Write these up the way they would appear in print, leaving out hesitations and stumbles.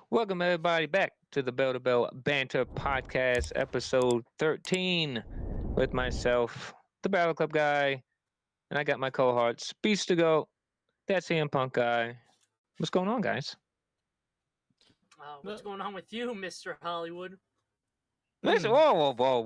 Welcome everybody back to the Bell to Bell Banter Podcast, episode 13, with myself, the Battle Club guy, and I got my cohorts, Beast to Go, that CM Punk guy. What's going on, guys? What's going on with you, Mr. Hollywood? Listen, whoa, Mm. whoa,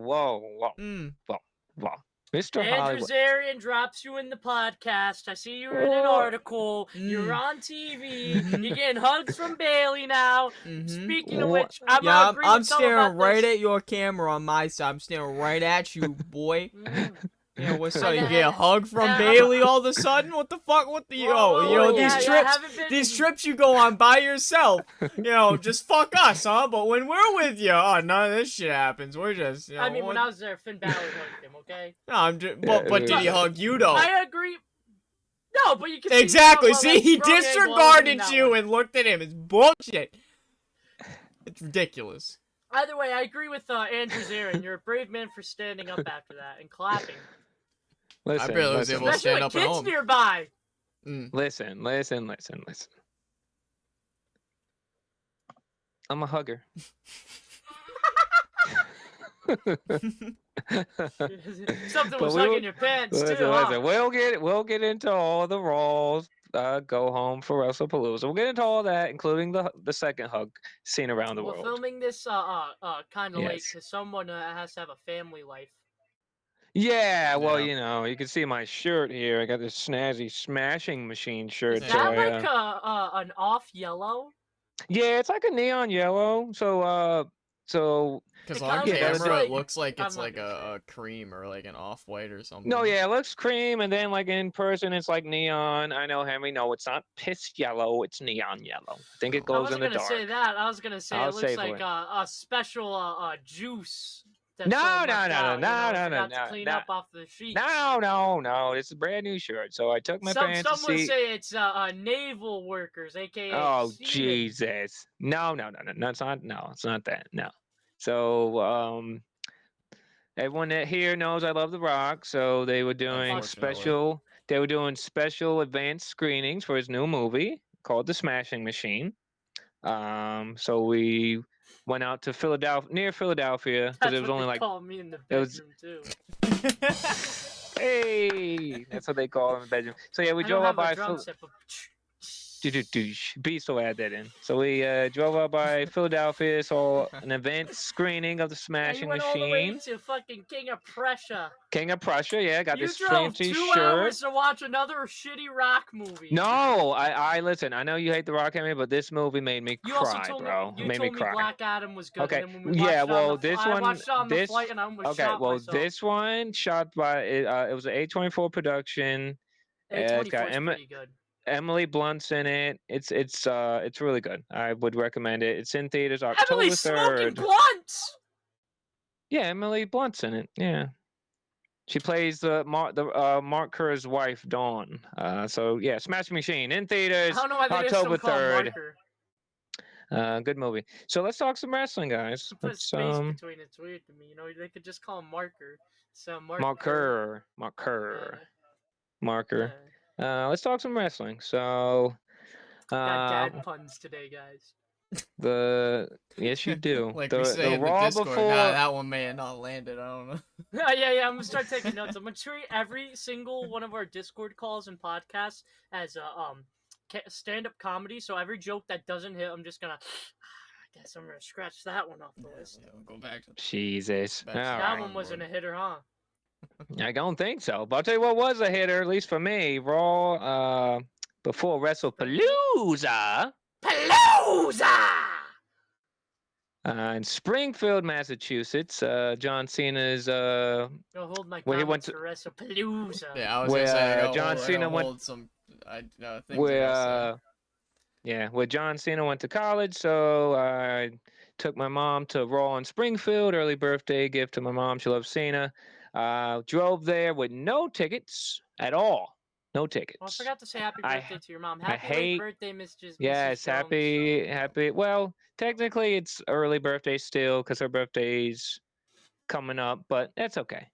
whoa, Mr. Andrew Hollywood. Zarian drops you in the podcast. I see you're in an Oh, article. You're on TV. Mhm. You're getting hugs from Bailey now. Mhm. Speaking of what? which, I'm Yeah, gonna I'm, agree I'm with some staring about right this. at your camera on my side. I'm staring right at you, boy. Mm. Yeah, what's And up? You then- get a hug from and- Bailey all of a sudden? What the fuck? What the Whoa, these yeah, trips, haven't been- these trips you go on by yourself. Just fuck us, huh? But when we're with you, oh, none of this shit happens. We're just, I mean, when I was there, Finn Balor hugged him. Okay. no, I'm just, but did he hug you though? I agree. No, but you can Exactly. See, See, he strong angle disregarded in that you one. and looked at him. It's bullshit. It's ridiculous. Either way, I agree with Andrew Zarian. You're a brave man for standing up after that and clapping. Listen, I barely was listen, able to Especially stand with up at kids home. nearby. listen. I'm a hugger. Something But was we hugging will- your pants Listen, too, huh? we'll get into all the Raws. Go home for Wrestlepalooza. We'll get into all that, including the second hug seen around the We're world. filming this kind of late Yes. because someone has to have a family life. Yeah, well, Yeah. you can see my shirt here. I got this snazzy smashing machine shirt. Is Yeah. that So I, like an off yellow? yeah, it's like a neon yellow. So Because It on kinda looks camera, like- it looks like I'm it's not like gonna say a cream or like an off-white or something. no, yeah, it looks cream, and then like in person, it's like neon. I know, Henry. No, it's not piss yellow. It's neon yellow. I think it Oh. I glows in wasn't the gonna dark. say that. I was gonna say I'll it looks save like it. a special juice. That No, someone no, left no, out, no, you know, no, forgot no, to clean no, up off the sheets. No. It's a brand new shirt. So I took my pants to Some would see. say it's naval workers, aka Oh seamen. Jesus! No, it's not. No, it's not that. No. So everyone that here knows I love The Rock. So they were doing Unfortunately. special advanced screenings for his new movie called The Smashing Machine. So we went out to Philadelphia, near Philadelphia, because That's it was what only they like call me in the it was- bedroom too. hey, that's what they call it in the bedroom. So yeah, we I drove don't up have a by drum set, but Beast will add that in. So we drove up by Philadelphia, saw an event screening of the yeah, you Smashing went all the way Machine. to fucking King of Prussia. King of Prussia, yeah, got You this drove fancy 2 shirt. hours to watch another shitty rock movie. No, I listen. I know you hate the Rock Henry, but this movie made me You also cry, told bro. me It made me cry. Black Adam was good. Okay, And then when we yeah, watched it on well, the this I one, watched it on the this flight and I almost okay, shot well, myself. this one shot by it was an A24 production. It's A24 got is pretty good. Emily Blunt's in it. It's really good. I would recommend it. It's in theaters October Emily's smoking 3rd. blunts. Yeah, Emily Blunt's in it. Yeah. She plays the Mark Kerr's wife, Dawn. So yeah, Smash Machine in I theaters don't know why they didn't October still call him 3rd. Marker. Good movie. So let's talk some wrestling, guys. Put a Let's space between it's weird to me. You know, they could just call him Marker. So Marker. Let's talk some wrestling. So Got dad puns today, guys. yes you do. Like the we say the in the Raw Discord, before that one may have not landed. I don't know. Yeah. I'm gonna start taking notes. I'm gonna treat every single one of our Discord calls and podcasts as a stand-up comedy. So every joke that doesn't hit, I'm just gonna. I guess I'm gonna scratch that one off the list. Yeah, we'll go back to Jesus. Back to All That right. one wasn't a hitter, huh? I don't think so. But I'll tell you what was a hitter, at least for me. Raw before WrestlePalooza Palooza! in Springfield, Massachusetts. John Cena's Go hold my Where he comments went for WrestlePalooza. Yeah, I was Where, gonna say I got John hold, Cena I got went- hold some things I where gotta where John Cena went to college. So I took my mom to Raw in Springfield. Early birthday gift to my mom. She loves Cena. Drove there with no tickets at all. No tickets. Oh, I forgot to say happy I- birthday to your mom. I Happy hate- late birthday, Mrs. Yes, Jones. happy. Well, technically it's early birthday still because her birthday's coming up, but that's okay.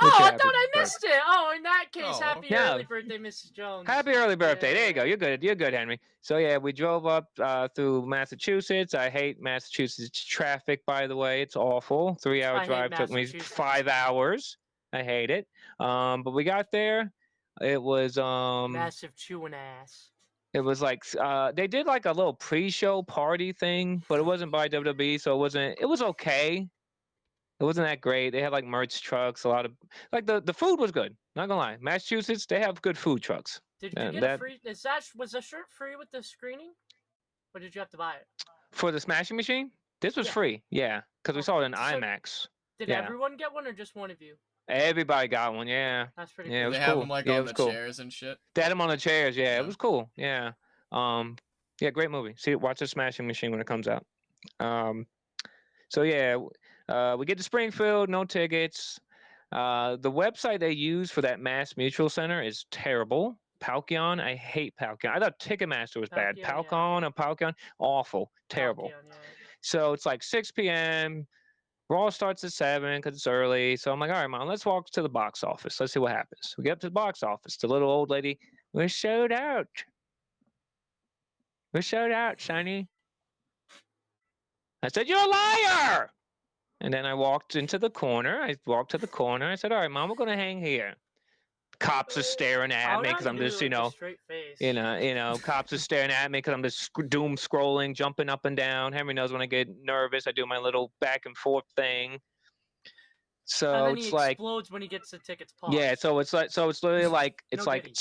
Oh, I happy thought I birthday. missed it. Oh, in that case, Oh, happy yeah. early birthday, Mrs. Jones. Happy early birthday. There you go. Yeah. You're good. You're good, Henry. So yeah, we drove up through Massachusetts. I hate Massachusetts traffic, by the way. It's awful. 3 hour I hate drive took me Massachusetts. 5 hours. I hate it. But we got there. It was Massive chewing ass. it was like they did like a little pre-show party thing, but it wasn't by WWE, so it was okay. It wasn't that great. They had like merch trucks, a lot of like the food was good. Not gonna lie, Massachusetts they have good food trucks. Did you And get a free? Was the shirt free with the screening, or did you have to buy it? for the smashing machine, this was Yeah. free. Yeah, because we saw it in So- IMAX. Did Yeah. everyone get one, or just one of you? Everybody got one. Yeah, That's pretty yeah, it cool. was They have cool. them like Yeah, it on was the cool. chairs and shit. They had them on the chairs. Yeah, Yeah. it was cool. Yeah. Yeah, great movie. See, watch the Smashing Machine when it comes out. So yeah, we get to Springfield, no tickets. The website they use for that Mass Mutual Center is terrible. Palkion, I hate Palkion. I thought Ticketmaster was bad. Palkion, yeah. Palcon or Palkion, awful, terrible. Palkion, yeah. So it's like 6 p.m. Raw starts at 7 because it's early. So I'm like, all right, Mom, let's walk to the box office. Let's see what happens. We get up to the box office. The little old lady, we're sold out. We're sold out, Sonny. I said, you're a liar. And then I walked into the corner. I walked to the corner. I said, all right, Mom, we're going to hang here. Cops are staring I at would me because have I'm to just, do it with a straight face. cops are staring at me because I'm just doom scrolling, jumping up and down. Henry knows when I get nervous, I do my little back and forth thing. So And then he it's like, explodes when he gets the tickets paused. yeah. So it's literally like No Diddy.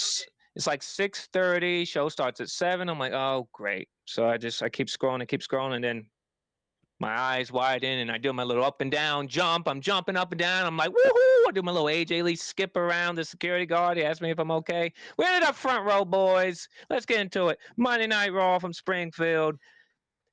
it's like 6:30. Show starts at 7. I'm like, oh great. So I keep scrolling, and then my eyes widen, and I do my little up and down jump. I'm jumping up and down. I'm like, woohoo! I do my little AJ Lee skip around the security guard. He asked me if I'm okay. We ended up front row, boys. Let's get into it. Monday Night Raw from Springfield.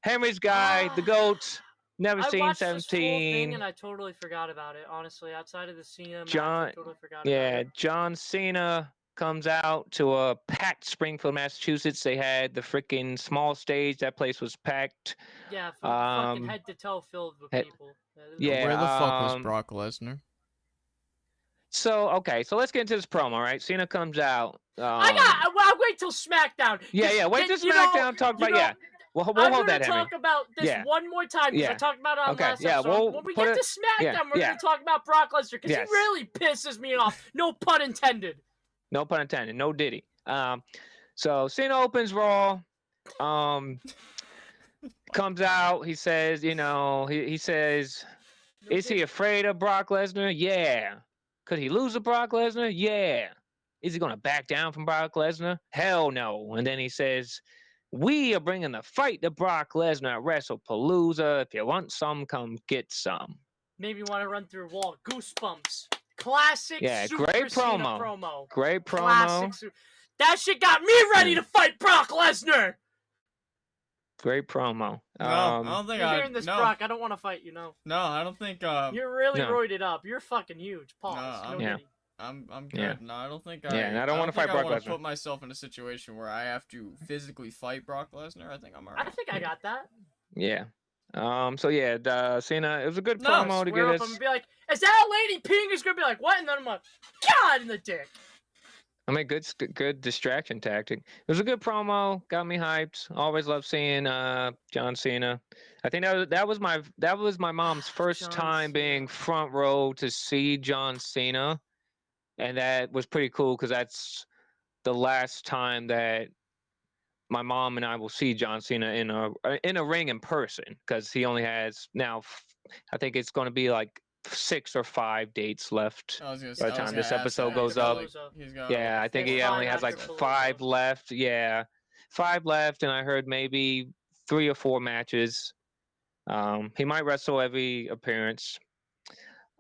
Henry's guy, the GOAT. Never I seen watched this whole 17. thing and I totally forgot about it. Honestly, outside of the Cena match, John- I totally forgot Yeah, about it. John Cena comes out to a packed Springfield, Massachusetts. They had the freaking small stage. That place was packed. Yeah, from fucking Um, head to toe filled with he- people. yeah, Where the fuck was um, Brock Lesnar? So okay, so let's get into this promo. Right, Cena comes out. I'll wait till SmackDown. Yeah. Wait till You know- SmackDown. Talk about you know, yeah. We'll I'm hold gonna that, Henry. talk about this Yeah. one more time because I Yeah. talked about it on Okay, last yeah, episode. we'll When we put get it- to SmackDown, we're yeah. gonna talk about Brock Lesnar because Yes. he really pisses me off. No pun intended. No pun intended. No Diddy. So Cena opens Raw. Comes out. He says, he says, is he afraid of Brock Lesnar? Yeah. Could he lose to Brock Lesnar? Yeah. Is he going to back down from Brock Lesnar? Hell no. And then he says, we are bringing the fight to Brock Lesnar at Wrestlepalooza. If you want some, come get some. Maybe you want to run through a wall. Goosebumps. Classic Yeah, Super great Cena promo. promo. Great promo. Classic that shit got me ready to fight Brock Lesnar. Great promo. No, I don't think You're hearing this, no, Brock. I don't want to fight you, no. no, I don't think. You're really no. roided up. You're fucking huge. Pause. No, No, Yeah. Diddy. I'm good. Yeah. No, I don't think. Yeah, and I don't wanna think fight Brock I wanna Lesnar. put myself in a situation where I have to physically fight Brock Lesnar. I think I'm I alright. think I got that. Yeah. So yeah, Cena. It was a good No, promo to Square get up us. and be like, is that lady peeing? Is gonna be like, what? And then I'm like, God in the dick. I mean, good distraction tactic. It was a good promo. Got me hyped. Always love seeing John Cena. I think that was my mom's first John time being Cena. front row to see John Cena, and that was pretty cool because that's the last time that my mom and I will see John Cena in a ring in person because he only has now. I think it's going to be like 6 or 5 dates left. I was gonna By say, the I was time gonna this ask episode that. goes He's got, up. like- he's got, Yeah, I like, think he There's only five has like after 5 Palooza. left. Yeah, 5 left, and I heard maybe 3 or 4 matches. He might wrestle every appearance.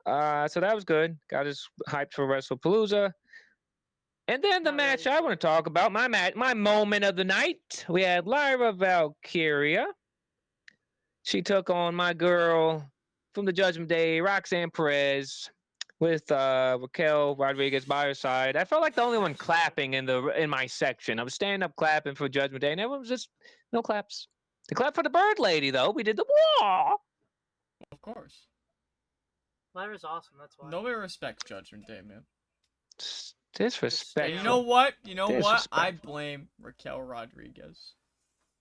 So that was good. Got us hyped for Wrestlepalooza. And then the Not match ready I for want to talk about, my moment of the night. We had Lyra Valkyria. She took on my girl from the Judgment Day, Roxanne Perez, with Raquel Rodriguez by her side. I felt like the only one clapping in my section. I was standing up clapping for Judgment Day, and everyone was just no claps. They clapped for the Bird Lady though. We did the wall. Of course. Lyra's awesome. That's why. Nobody respects Judgment Day, man. Disrespect. And you know what? Disrespectful. I blame Raquel Rodriguez.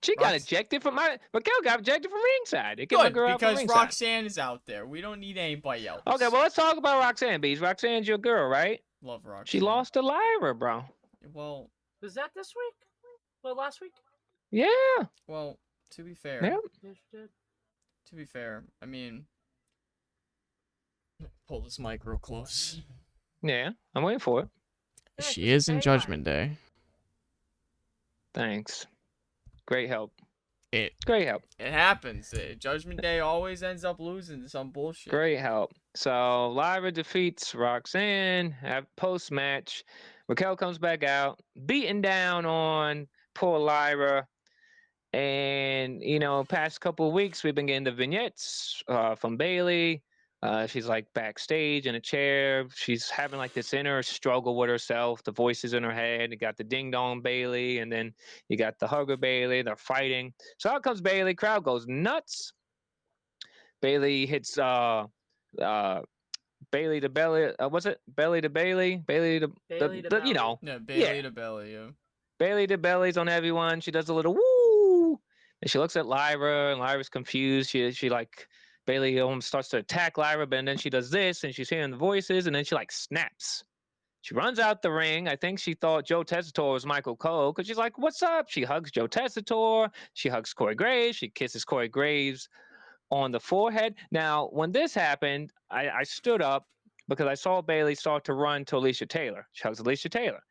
She got ejected from Raquel got ejected from ringside. They kicked my Good, girl out from because ringside. Roxanne is out there. We don't need anybody else. Okay, well, let's talk about Roxanne, Bees. Roxanne's your girl, right? Love Roxanne. She lost to Lyra, bro. Well, Was that this week? Well, last week? Yeah. well, to be fair. Yeah. Yeah, she did. To be fair, I mean, pull this mic real close. Yeah. I'm waiting for it. Yeah, She is in AI. Judgment Day. Thanks. Great help. It Great help. happens. Judgment Day always ends up losing to some bullshit. Great help. So Lyra defeats Roxanne at post match. Raquel comes back out, beating down on poor Lyra. And past couple of weeks we've been getting the vignettes from Bailey. She's like backstage in a chair. She's having like this inner struggle with herself. The voices in her head. You got the ding dong Bailey, and then you got the hugger Bailey. They're fighting. So out comes Bailey. Crowd goes nuts. Bailey hits Bailey to belly. What's it? Belly to Bailey. Bailey to Bailey to belly. Yeah, Bailey to belly, yeah. Bailey to bellies on everyone. She does a little woo, and she looks at Lyra, and Lyra's confused. She like Bailey almost starts to attack Lyra, but then she does this, and she's hearing the voices, and then she like snaps. She runs out the ring. I think she thought Joe Tessitore was Michael Cole because she's like, "What's up?" She hugs Joe Tessitore. She hugs Corey Graves. She kisses Corey Graves on the forehead. Now, when this happened, I stood up because I saw Bailey start to run to Alicia Taylor. She hugs Alicia Taylor.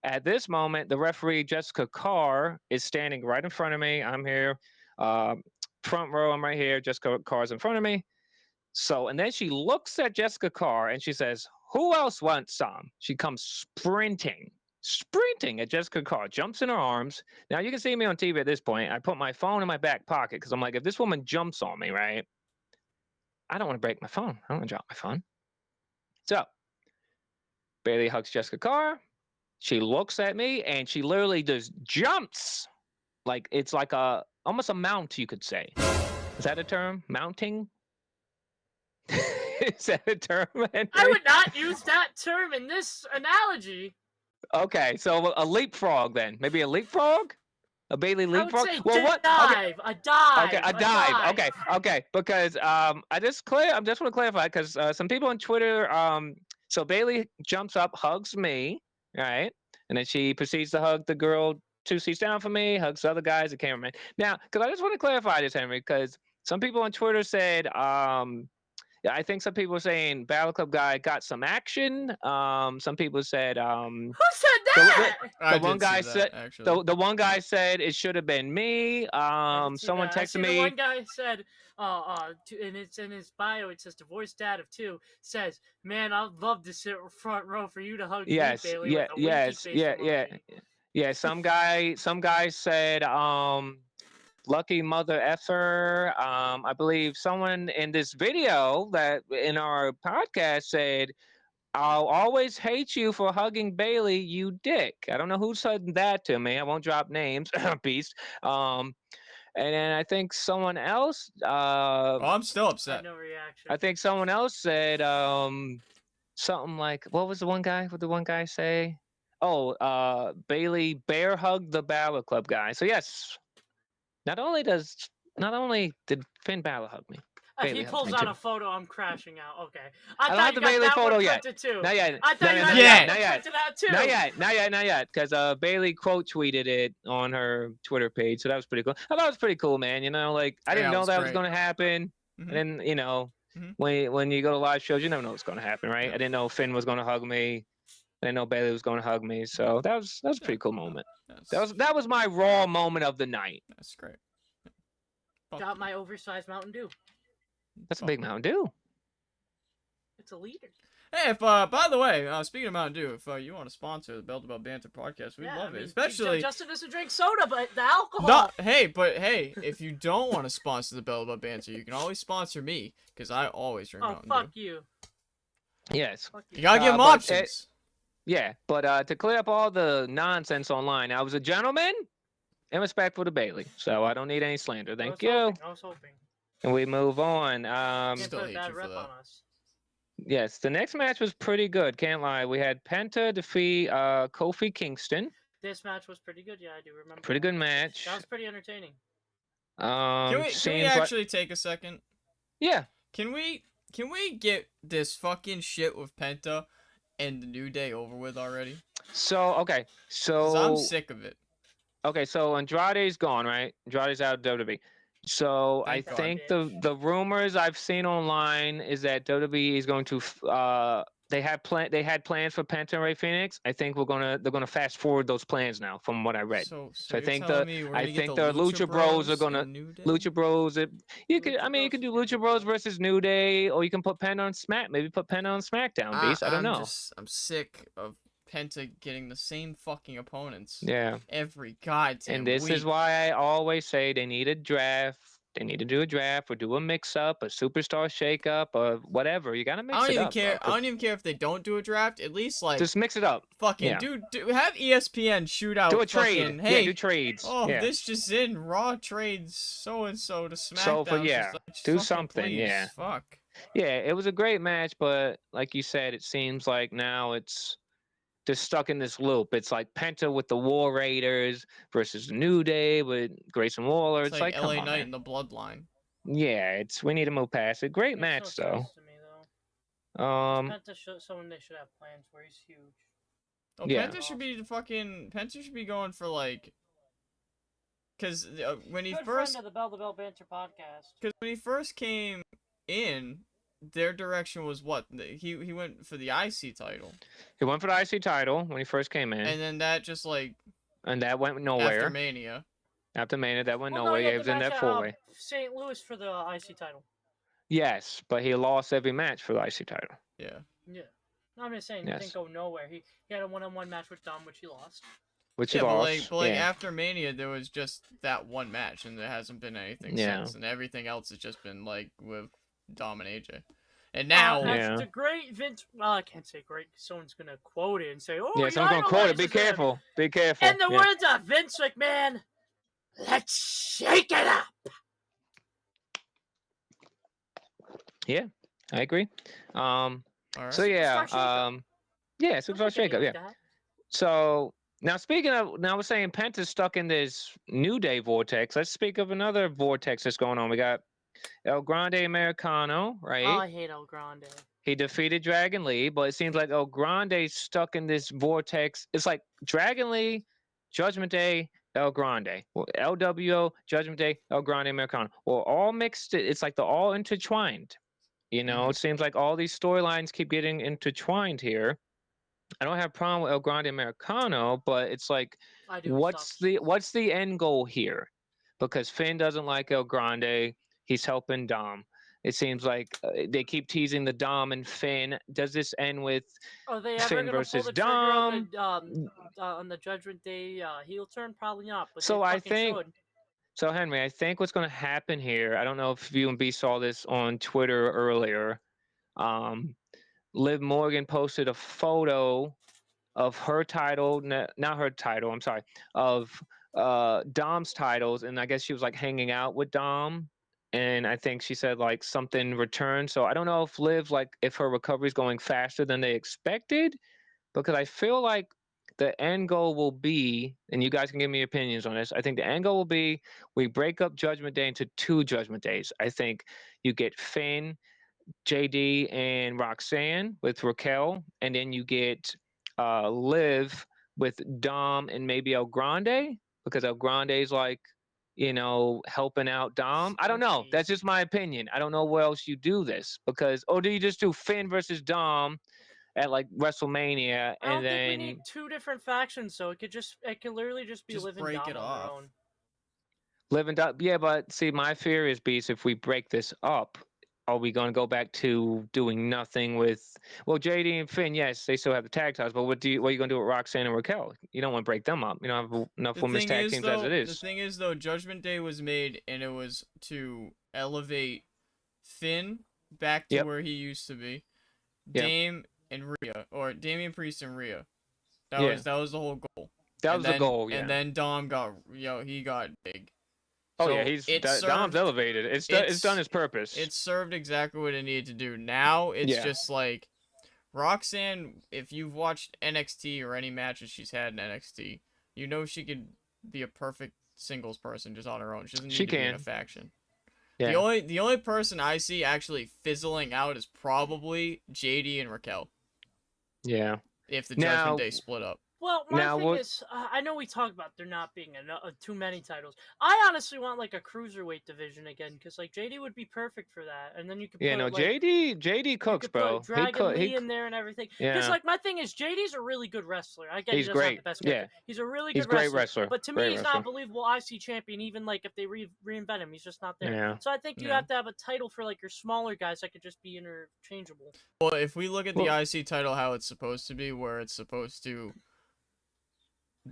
At this moment, the referee, Jessica Carr, is standing right in front of me. I'm here, front row. I'm right here. Jessica Carr's in front of me. So, and then she looks at Jessica Carr and she says, "Who else wants some?" She comes sprinting at Jessica Carr, jumps in her arms. Now, you can see me on TV at this point. I put my phone in my back pocket because I'm like, if this woman jumps on me, right, I don't want to break my phone. I don't want to drop my phone. So, Bailey hugs Jessica Carr. She looks at me and she literally just jumps. Like it's like almost a mount, you could say. Is that a term? Mounting? Is that a term, Henry? I would not use that term in this analogy. Okay, so a leapfrog then. Maybe a leapfrog? A Bailey leapfrog? I would say Well, what? dive. A dive. Okay, a dive. Okay. Because I just want to clarify because some people on Twitter. So Bailey jumps up, hugs me, right, and then she proceeds to hug the girl 2 seats down from me, hugs the other guys, the cameraman. Now, because I just want to clarify this, Henry, because some people on Twitter said, I think some people were saying Battle Club guy got some action. Some people said, Who said that? I one did guy see said, that, actually. the one guy said it should have been me. I did see Someone that. I texted see me. The one guy said, and it's in his bio. It says divorced dad of 2 says, "Man, I'd love to sit front row for you to hug Yes, me, Bailey." yeah, with a winky yes, face yeah, emoji." yeah. Some guy said, lucky mother effer. I believe someone in this video that in our podcast said, "I'll always hate you for hugging Bailey, you dick." I don't know who said that to me. I won't drop names, beast. And then I think someone else. Oh, I'm still I upset. had no reaction. I think someone else said something like, what was the one guy? What did the one guy say? Oh, Bailey bear hugged the Balor Club guy. So yes, not only did Finn Balor hug me. If Bailey he hugged pulls me out too. a photo, I'm crashing out. Okay. I don't thought have you the got Bailey that photo one yet. printed too. Not yet. I thought you had yet. that Not one yet. printed out too. Not yet. Because Bailey quote tweeted it on her Twitter page, so that was pretty cool. I thought it was pretty cool, man. Like I didn't know that was going to happen. Mhm. And then Mhm. when you go to live shows, you never know what's going to happen, right? Yeah. I didn't know Finn was going to hug me. I didn't know Bailey was going to hug me. So that was a pretty cool moment. That was my raw moment of the night. That's great. Got my oversized Mountain Dew. That's a big Mountain Dew. It's a liter. Hey, if by the way, speaking of Mountain Dew, if you want to sponsor the Belt About Banter podcast, we'd love it. Especially Justin doesn't drink soda, but the alcohol. Hey, if you don't want to sponsor the Belt About Banter, you can always sponsor me because I always drink Mountain fuck Dew. you. Yes. Fuck You gotta give them but options. Yeah, but to clear up all the nonsense online, I was a gentleman and respectful to Bailey, so I don't need any slander. Thank you. I was hoping. And we move on. Can't Still put a hate bad you for rep that. on us. Yes, the next match was pretty good. Can't lie. We had Penta defeat Kofi Kingston. This match was pretty good. Yeah, I do remember. Pretty that. good match. That was pretty entertaining. Can we Seems like actually take a second? yeah. Can we get this fucking shit with Penta and the New Day over with already? So okay, 'Cause I'm so sick of it. okay, so Andrade's gone, right? Andrade's out of WWE. So I Thank God. think the rumors I've seen online is that WWE is going to they had plans for Penta and Ray Phoenix. I think they're gonna fast forward those plans now, from what I read. So I you're think telling me we're I gonna get think the the Lucha Bros are gonna and New Day? Lucha Bros. You could Lucha you could do Bros. Lucha Bros versus New Day, or you can put Penta on maybe put Penta on SmackDown. Beast, I don't know. I'm sick of Penta getting the same fucking opponents Yeah. every goddamn And this week. is why I always say they need a draft. They need to do a draft or do a mix-up, a superstar shake-up, or whatever. You gotta mix I don't it even up. care. Bro. I don't even care if they don't do a draft. At least like Just mix it up. fucking Yeah. do have ESPN shoot out Do a trade. fucking, hey, Yeah, do trades. oh, yeah. this just in Raw trades so and so to SmackDown. So for do fucking something. please, Yeah. Fuck. Yeah, it was a great match, but like you said, it seems like now it's just stuck in this loop. It's like Penta with the War Raiders versus New Day with Grayson Waller. It's It's like like, come LA on, Knight man. and the Bloodline. Yeah, we need to move past it. Great Makes match no though. sense to me though. Penta someone they should have plans where he's huge. Oh, Yeah. Penta should be going for like, cause when he Good first friend of the Bell to Bell Banter podcast. Because when he first came in, their direction was what? He went for the IC title, He went for the IC title when he first came in, and then that just like and that went after nowhere. Mania. After Mania, that went Well, nowhere. no, he Yeah, had he the was in match that at four-way. St. Louis for the IC title. Yes, but he lost every match for the IC title. Yeah. Yeah. No, I'm just saying Yes. it didn't go nowhere. He had a one-on-one match with Dom, which he lost. Which he Yeah, lost. but like yeah. after Mania, there was just that one match, and there hasn't been anything Yeah. since, and everything else has just been like with Dom and AJ. And now, Yeah. It's a great Vince. Well, I can't say great. Someone's gonna quote it and say, "Oh, Yeah, he someone's gonna quote it. Be idolizes him." careful. Be careful. In the yeah. words of Vince McMahon, let's shake it up. Yeah, I agree. all right. So yeah, Superstar shakeup. yeah, Don't superstar look at me shakeup. Yeah. like that. So now speaking of, now we're saying Penta's stuck in this New Day vortex. Let's speak of another vortex that's going on. We got El Grande Americano, right? Oh, I hate El Grande. He defeated Dragon Lee, but it seems like El Grande's stuck in this vortex. It's like Dragon Lee, Judgment Day, El Grande, well, LWO, Judgment Day, El Grande Americano. Well, all mixed. It's like they're all intertwined. You know, it seems like all these storylines keep getting intertwined here. I don't have a problem with El Grande Americano, but it's like, I do. what's the end goal here? Because Finn doesn't like El Grande. He's helping Dom. It seems like they keep teasing the Dom and Finn. Does this end with Are they ever Finn gonna versus pull the trigger Dom? on the Judgment Day heel turn? Probably not. But So they I fucking think- should. So Henry, I think what's going to happen here. I don't know if you and B saw this on Twitter earlier. Liv Morgan posted a photo of her title, not her title. I'm sorry, of Dom's titles, and I guess she was like hanging out with Dom, and I think she said like something returned. So I don't know if Liv, like, if her recovery is going faster than they expected, because I feel like the end goal will be, and you guys can give me opinions on this. I think the end goal will be we break up Judgment Day into 2 Judgment Days. I think you get Finn, JD, and Roxanne with Raquel, and then you get Liv with Dom and maybe El Grande, because El Grande's like, you know, helping out Dom. I don't know. Stinky. That's just my opinion. I don't know where else you do this, because, or do you just do Finn versus Dom at like WrestleMania, I don't and think then we need 2 different factions, so it could literally just be Just Liv and break Dom it on off. their own. Liv and Dom? Yeah, but see, my fear is, Beast, if we break this up, are we going to go back to doing nothing with? Well, JD and Finn, yes, they still have the tag titles, but what are you going to do with Roxanne and Raquel? You don't want to break them up. You don't have enough women's tag teams as it The is. thing is, though, Judgment Day was made, and it was to elevate Finn back to Yep. where he used to be. Yep. Dame and Rhea, or Damian Priest and Rhea. That Yeah. was the whole goal. That And was the then- goal, yeah. And then Dom got, he got big. Oh So yeah, Dom's elevated. It's done its purpose. It served exactly what it needed to do. Now it's Yeah. just like Roxanne. If you've watched NXT or any matches she's had in NXT, you know she could be a perfect singles person just on her own. She doesn't need She to be in a can. faction. Yeah. The only person I see actually fizzling out is probably JD and Raquel Yeah. if the Now, Judgment Day split up. Well, my now thing what? is, I know we talked about there not being too many titles. I honestly want like a cruiserweight division again, because like JD would be perfect for that, and then you could Yeah, put no, like JD you cooks, could put bro. Dragon Lee in there and everything. Because Yeah. like my thing is, JD's a really good wrestler. I get he He's doesn't have great. the best Yeah. character. He's a really He's good a great wrestler. wrestler. But to me, Great he's wrestler. not a believable IC champion. Even like if they reinvent him, he's just not there. Yeah. So I think you Yeah. have to have a title for like your smaller guys that could just be interchangeable. Well, if we look at the Well- IC title how it's supposed to be, where it's supposed to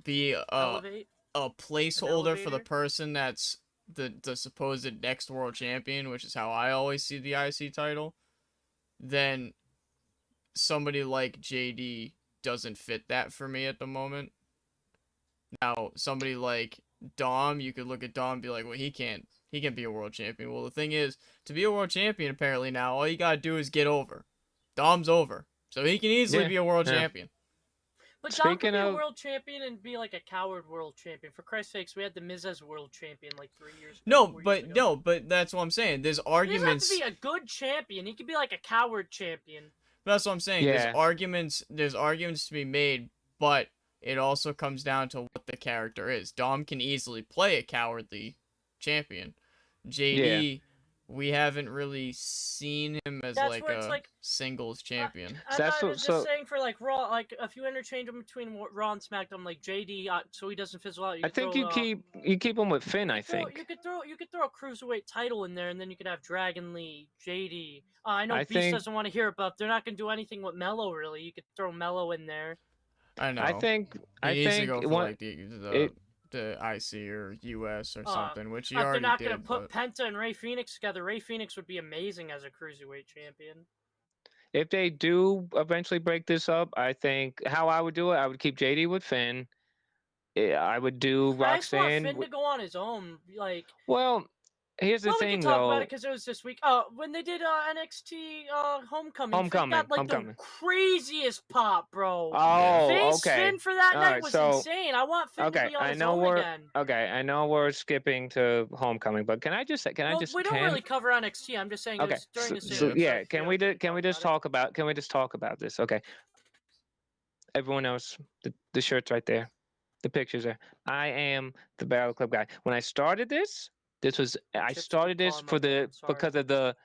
be Elevate. a placeholder for the elevator? person that's the supposed next world champion, which is how I always see the IC title, then somebody like JD doesn't fit that for me at the moment. Now, somebody like Dom, you could look at Dom and be like, well, he can't be a world champion. Well, the thing is, to be a world champion, apparently now, all you gotta do is get over. Dom's over. So he can easily Yeah, be a world yeah. champion. But Dom could Speaking be a of- world champion and be like a coward world champion. For Christ's sakes, we had the Miz as world champion like 3 years ago. No, 4 years but ago. no, but that's what I'm saying. There's He doesn't have arguments. to be a good champion. He could be like a coward champion. That's what I'm saying. Yeah. There's arguments to be made, but it also comes down to what the character is. Dom can easily play a cowardly champion. JD, we haven't really seen him as That's like where it's a like- singles champion. I'm That's not what- just so- saying for like Raw, like if you interchange him between Raw and SmackDown, like JD, so he doesn't fizzle out. I think you keep him with Finn. I think. You could throw a cruiserweight title in there, and then you could have Dragon Lee, JD. I know I Beast think- doesn't want to hear it, but they're not gonna do anything with Mello really. You could throw Mello in there. I know. I think. he needs to think go for one- like the IC or US or Uh, something, which he But they're already not did. gonna put but- Penta and Ray Phoenix together. Ray Phoenix would be amazing as a cruiserweight champion. If they do eventually break this up, I think how I would do it, I would keep JD with Finn. I would do I just want Roxanne. Finn to go on his own. Like, Well, here's the well, we thing, can talk though. about it because it was this week. When they did NXT Homecoming, Finn Homecoming, got like Homecoming. the craziest pop, bro. Oh, Face okay. Finn for that All night right, was so- insane. I want Finn to Okay, be on I his know own we're again. okay. I know we're skipping to Homecoming, but can I just say? Well, we don't really cover NXT. I'm just saying it Okay. was during the So, same. Yeah, can we just talk about this? Okay. Everyone knows the shirt's right there, the pictures are. I am the Battle Club guy. When I started this was I Chips to started this Parma, for I'm sorry. because of the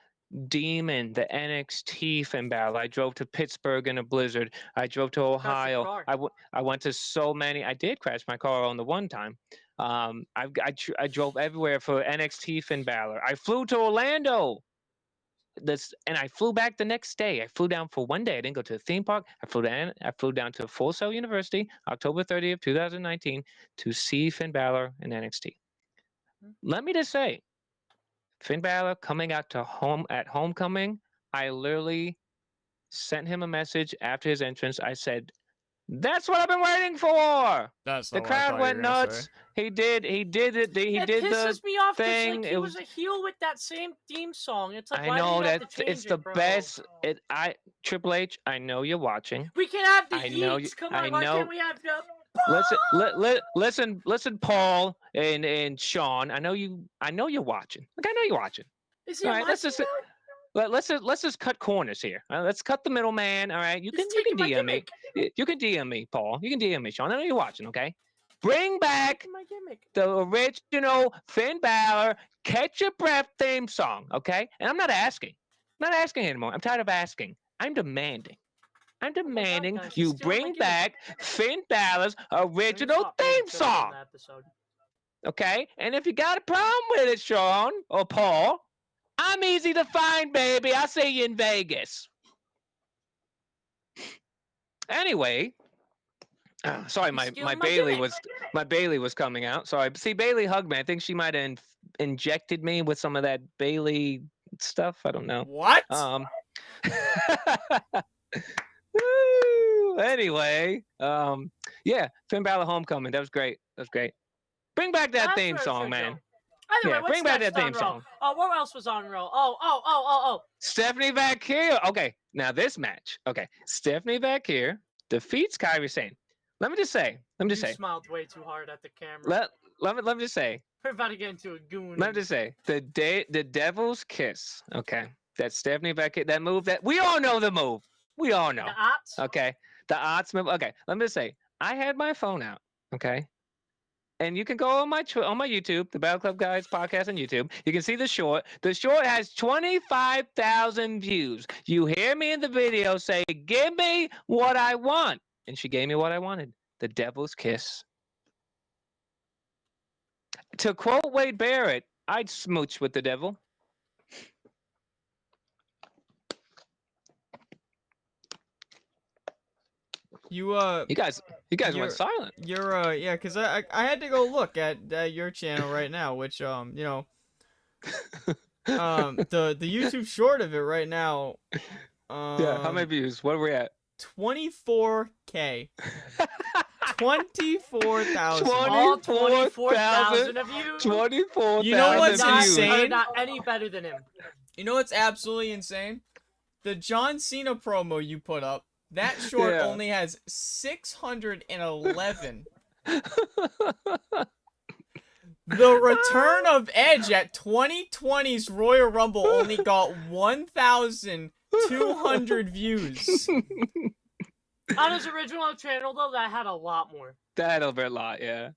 Demon, the NXT Finn Battle. I drove to Pittsburgh in a blizzard. I drove to Ohio. car. I went to so many. I did crash my car on the one time. I drove everywhere for NXT Finn Balor. I flew to Orlando. And I flew back the next day. I flew down for one day. I didn't go to the theme park. I flew down to Full Sail University, October 30th, 2019, to see Finn Balor in NXT. Let me just say, Finn Balor coming out to Homecoming, I literally sent him a message after his entrance. I said, "That's what I've been waiting for." That's The not what I crowd thought went you were gonna nuts. say. He did it. He It did pisses me off because thing. like, he was a heel with that same theme song. It's like, I why know do you have that to change it's the it, bro? best. Triple H. I know you're watching. We can have the I know heats. you- Come I on, why know- can't we have the? Listen, Paul and Sean. I know you're watching. Like I know you're watching. Is he All right, let's watching just now? let's just cut corners here. Let's cut the middleman. All right, you He's can taking my DM me. gimmick. You can DM me, Paul. You can DM me, Sean. I know you're watching. Okay, bring back Taking my gimmick. the original Finn Balor "Catch Your Breath" theme song. Okay, and I'm not asking. I'm not asking anymore. I'm tired of asking. I'm demanding. I'm demanding guys, he's you stealing my bring gimmick. back Finn Balor's Let me original stop being theme silly in song. the episode. Okay? And if you got a problem with it, Sean or Paul, I'm easy to find, baby. I'll see you in Vegas. Anyway, sorry, my stealing my Bailey gimmick. was coming out. Sorry. See, Bailey hugged me. I think she might have injected me with some of that Bailey stuff. I don't know. What? Woo! Anyway, yeah, Finn Balor Homecoming. That was great. Bring back that That's theme where it song, should man. go. Either way, Yeah, what's bring back next that on theme Raw? song. Oh, what else was on Raw? Oh. Stephanie Vaquer. Okay, now this match. Okay, Stephanie Vaquer defeats Kairi Sane. Let me just say. You smiled way too hard at the camera. Let me just say. We're about to get into a goon. Let me just say the Devil's Kiss. Okay, that Stephanie Vaquer, that move that we all know the move. We all know. The Ots? Okay, the odds move. Okay, let me just say I had my phone out. Okay. And you can go on my YouTube, the Battle Club Guys podcast on YouTube. You can see the short. The short has 25,000 views. You hear me in the video say, "Give me what I want," and she gave me what I wanted: the Devil's Kiss. To quote Wade Barrett, I'd smooch with the devil. You guys went silent. You're yeah, because I had to go look at your channel right now, which the YouTube short of it right now. Yeah, how many views? What are we at? 24K. 24,000. All 24,000 of you. 24,000 You know what's views. insane? Are not any better than him. You know what's absolutely insane? The John Cena promo you put up. That short Yeah. only has 611. The return of Edge at 2020's Royal Rumble only got 1,200 views. On his original channel, though, that had a lot more. That had over a lot, yeah.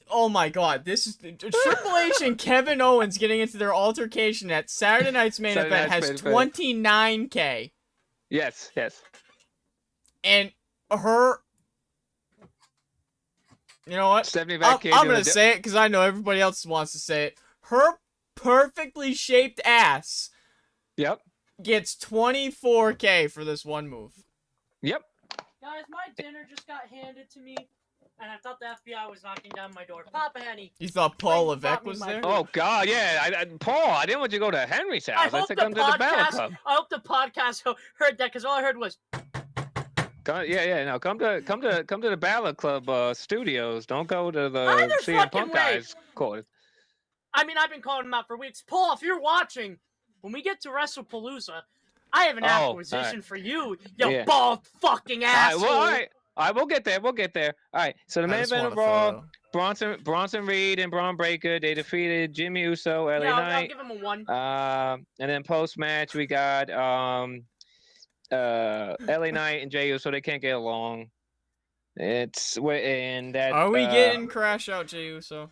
Oh my god, this is Triple H and Kevin Owens getting into their altercation at Saturday Night's Main Event has 29K. Yes. And her, you know what? Stephanie I'm Vaquer gonna say it because I know everybody else wants to say it. Her perfectly shaped ass. Yep. Gets 24K for this one move. Yep. Guys, my dinner just got handed to me, and I thought the FBI was knocking down my door. Papa Henny. You thought Paul Wait, Levesque brought me was my there? food. Oh God, yeah. Paul, I didn't want you to go to Henry's house. I said come to the Battle Club. I hope the podcast heard that because all I heard was. Yeah. No, come to the Battle Club studios. Don't go to the Either CM fucking Punk way. guys' quarters. I mean, I've been calling him out for weeks. Paul, if you're watching, when we get to Wrestlepalooza, I have an acquisition for you, you bald fucking asshole. All right. We'll get there. All right. So the main event of Raw, Bronson Reed and Braun Breaker, they defeated Jimmy Uso, LA Knight. I'll give him a 1. And then post match we got LA Knight and Jey Uso. They can't get along. Are we getting Crash Out Jey Uso?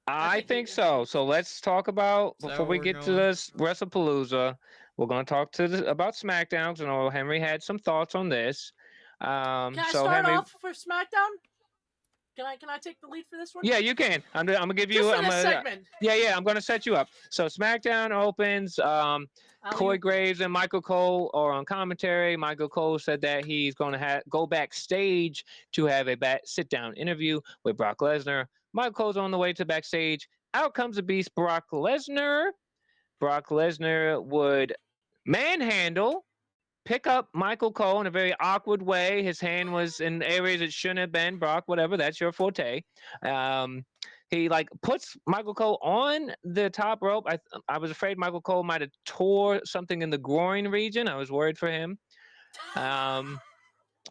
I think so. So let's talk about before we get to this Wrestlepalooza. We're going to talk about SmackDown because I know Henry had some thoughts on this. Can I start off for SmackDown? Can I take the lead for this one? Yeah, you can. I'm gonna give you. Just for this segment. Yeah. I'm gonna set you up. So SmackDown opens. Corey Graves and Michael Cole are on commentary. Michael Cole said that he's going to go backstage to have a sit-down interview with Brock Lesnar. Michael Cole's on the way to backstage. Out comes the beast, Brock Lesnar. Brock Lesnar would manhandle, pick up Michael Cole in a very awkward way. His hand was in areas it shouldn't have been. Brock, whatever, that's your forte. He puts Michael Cole on the top rope. I was afraid Michael Cole might have tore something in the groin region. I was worried for him.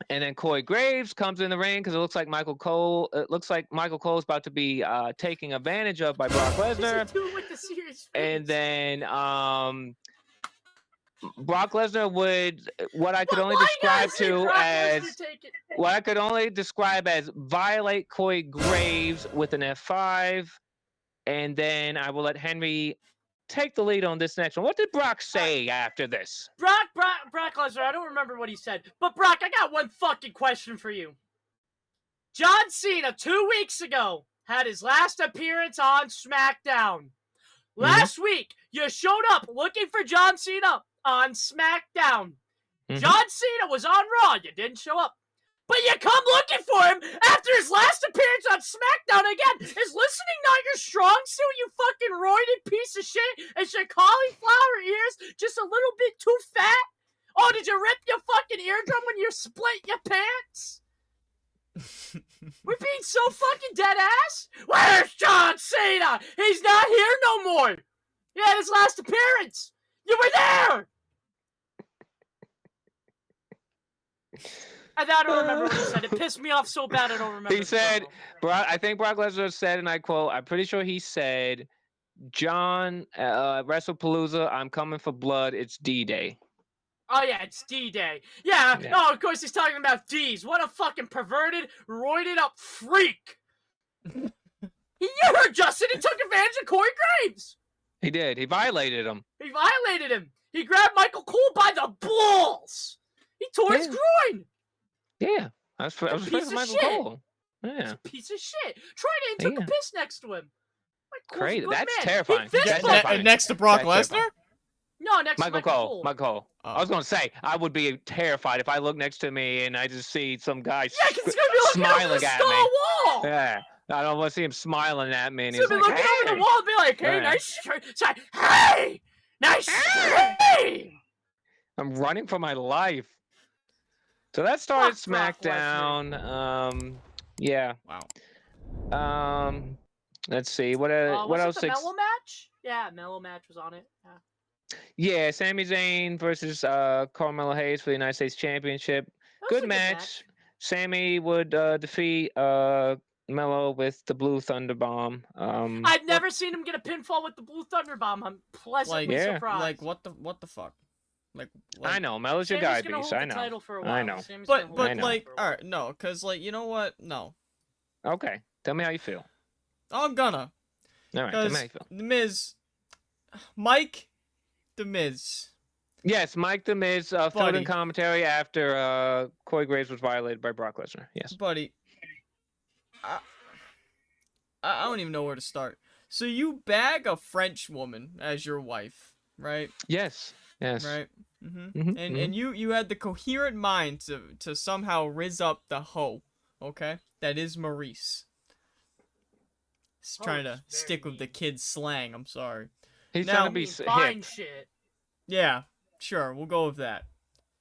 And then Corey Graves comes in the ring because it looks like Michael Cole is about to be taken advantage of by Brock Lesnar. And then Brock Lesnar would what I could only describe as violate Corey Graves with an F5, and then I will let Henry take the lead on this next one. What did Brock say after this? Brock Lesnar, I don't remember what he said, but Brock, I got one fucking question for you. John Cena 2 weeks ago had his last appearance on SmackDown. Last week, you showed up looking for John Cena on SmackDown. John Cena was on Raw. You didn't show up. But you come looking for him after his last appearance on SmackDown again. Is listening not your strong suit, you fucking roided piece of shit? Is your cauliflower ears just a little bit too fat? Oh, did you rip your fucking eardrum when you split your pants? We're being so fucking dead ass. Where's John Cena? He's not here no more. He had his last appearance. You were there. And I don't remember what he said. It pissed me off so bad I don't remember. He said, I think Brock Lesnar said, and I quote, I'm pretty sure he said, John, Wrestlepalooza, I'm coming for blood. It's D-Day. Oh, yeah, it's D-Day. Yeah, oh, of course he's talking about D's. What a fucking perverted, roided up freak. You heard Justin. He took advantage of Corey Graves. He did. He violated him. He violated him. He grabbed Michael Cole by the balls. He tore his groin. Yeah. I was afraid of Michael Cole. Yeah. He's a piece of shit. Troy Dane took a piss next to him. Crazy. That's man. terrifying. That's terrifying. Next to Brock Lesnar? No, next to Michael Cole. Michael Cole. Oh. I was going to say, I would be terrified if I look next to me and I just see some guy smiling at me. Wall. Yeah. I don't want to see him smiling at me. And he's like, looking over the wall and be like, hey, nice shirt. Hey, nice shirt. I'm running for my life. So that started SmackDown. Yeah. Wow. Let's see. What else? The Mellow match? Yeah, Mellow match was on it. Yeah, Sami Zayn versus Carmelo Hayes for the United States Championship. Good match. Sami would defeat Mello with the Blue Thunder Bomb. I've never seen him get a pinfall with the Blue Thunder Bomb. I'm pleasantly surprised. Like what the fuck? Like I know Mello's your guy, Beast. I know. I know. But like, all right, no, cause like you know what? No. Okay, tell me how you feel. I'm gonna. All right, tell me how you feel. The Miz, Mike, The Miz. Yes, Mike The Miz filled in commentary after Corey Graves was violated by Brock Lesnar. Yes, buddy. I don't even know where to start. So you bag a French woman as your wife, right? Yes. Yes. Right. And you had the coherent mind to somehow rizz up the hoe, okay? That is Maurice. He's trying to stick with the kid's slang. I'm sorry. He's trying to be fine shit. Yeah, sure. We'll go with that.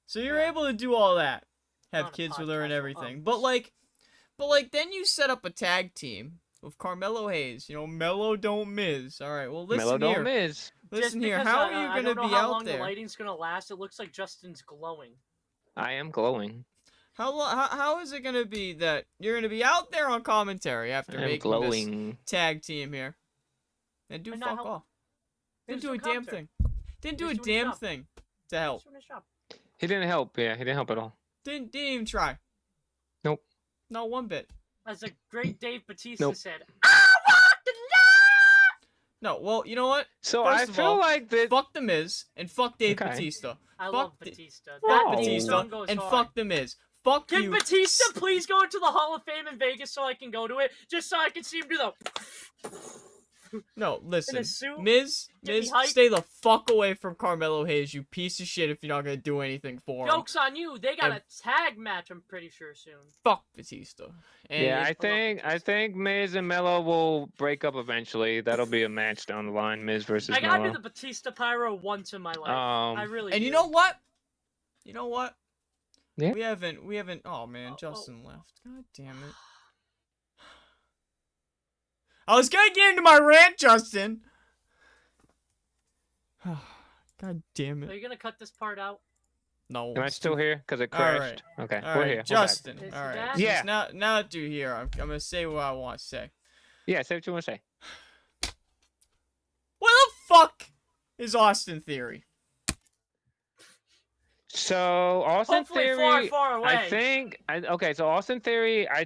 So you're able to do all that, have kids with her and everything, but like, then you set up a tag team with Carmelo Hayes. You know, Mello don't Miz. All right. Well, listen Mello here. don't Miz. Listen here, how are you going to be out there? I don't know how long the lighting's going to last. It looks like Justin's glowing. I am glowing. How is it going to be that you're going to be out there on commentary after making this tag team here? And do fuck off. Didn't do a damn thing. Didn't do a damn thing to help. He didn't help. Yeah, he didn't help at all. Didn't even try. Nope. Not one bit. As a great Dave Bautista said, no, well, you know what? So I feel like that. Fuck The Miz and fuck Dave Bautista. I love Batista. Fuck Batista and fuck The Miz. Fuck you. Can Batista please go into the Hall of Fame in Vegas so I can go to it? Just so I can see him do the... No, listen. Miz, stay the fuck away from Carmelo Hayes, you piece of shit, if you're not gonna do anything for him. Joke's on you. They got a tag match, I'm pretty sure, soon. Fuck Batista. And yeah, I think Miz and Mello will break up eventually. That'll be a match down the line, Miz versus Mello. I gotta do the Batista Pyro once in my life. I really And do. you know what? You know what? Yeah. We haven't oh man, Justin left. God damn it. I was gonna get into my rant, Justin. God damn it. Are you gonna cut this part out? No. Am I still here? Because it crashed. Right. Okay, all we're right. here. Justin. We're all right. back? Yeah. Now that you're here, I'm gonna say what I want to say. Yeah, say what you want to say. What the fuck is Austin Theory? So Austin Hopefully Theory, far away. I think. Okay, so Austin Theory, I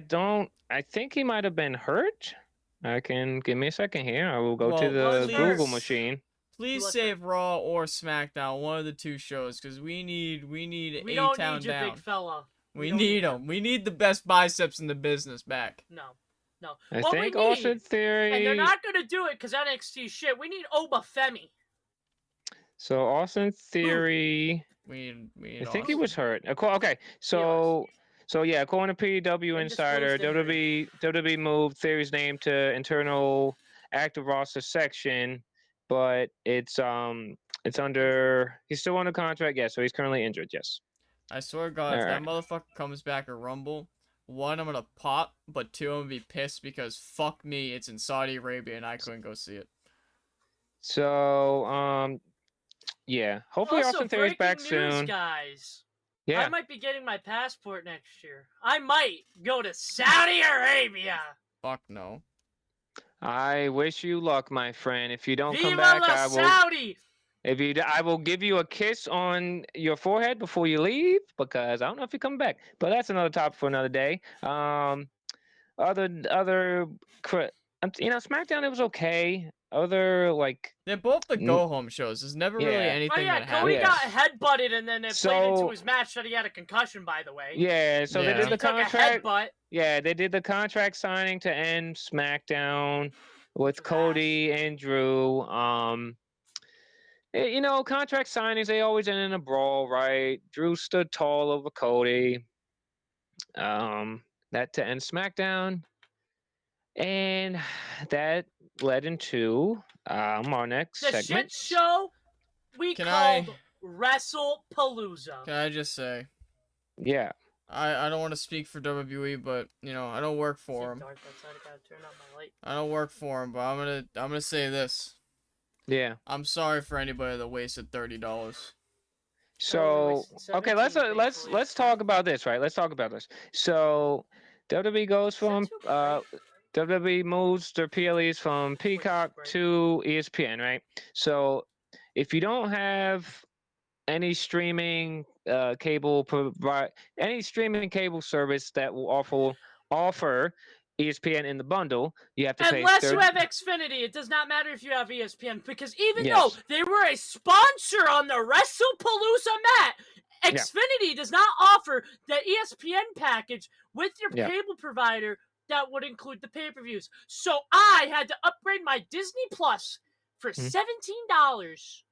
think he might have been hurt. Give me a second here. I will go to the Google machine. Please save Raw or SmackDown, one of the two shows, because we need We A don't Town need you, down. big fella. We need them. We need the best biceps in the business back. No. I What think we need, Austin Theory. and they're not gonna do it because NXT shit. We need Obafemi. So Austin Theory. We I think he was hurt. Okay, so yeah, according to PW Insider, WWE moved Theory's name to internal active roster section, but it's under he's still under contract. Yes, so he's currently injured. Yes. I swear to God, if that motherfucker comes back at Rumble, one, I'm gonna pop, but two, I'm gonna be pissed because fuck me, it's in Saudi Arabia and I couldn't go see it. So, yeah. Hopefully Also, Austin Theory's back breaking news, soon. guys. I Yeah. might be getting my passport next year. I might go to Saudi Arabia. Fuck no. I wish you luck, my friend. If you don't Viva come back, la I will. Saudi! I will give you a kiss on your forehead before you leave because I don't know if you come back. But that's another topic for another day. SmackDown it was okay. Other like They're both the N- go-home shows. There's never really Yeah. anything Oh yeah, that Cody happens. got headbutted and then it played into So- his match that he had a concussion, by the way. yeah, so they Yeah. did He the took a contract. headbutt. Yeah, they did the contract signing to end SmackDown with Which was Cody and Drew. Contract signings they always end in a brawl, right? Drew stood tall over Cody. That to end SmackDown, and that led into our next The segment. shit show we Can called I- Wrestlepalooza. Can I just say, Yeah, I don't want to speak for WWE, but I don't work for them. Dark outside, I gotta turn on my light. I don't work for them, but I'm gonna say this. yeah. I'm sorry for anybody that wasted $30. So wasted okay, 17, let's thankfully. talk about this, right? Let's talk about this. So WWE goes from too bright? WWE moves their PLEs from Peacock bright. to ESPN, right? So if you don't have any streaming any streaming cable service that will offer ESPN in the bundle, you have to pay Unless you 30 have Xfinity, it does not matter if you have ESPN because even Yes. though they were a sponsor on the Wrestlepalooza mat, Yeah. Xfinity does not offer the ESPN package with your Yeah. cable provider that would include the pay-per-views. So I had to upgrade my Disney Plus for $17.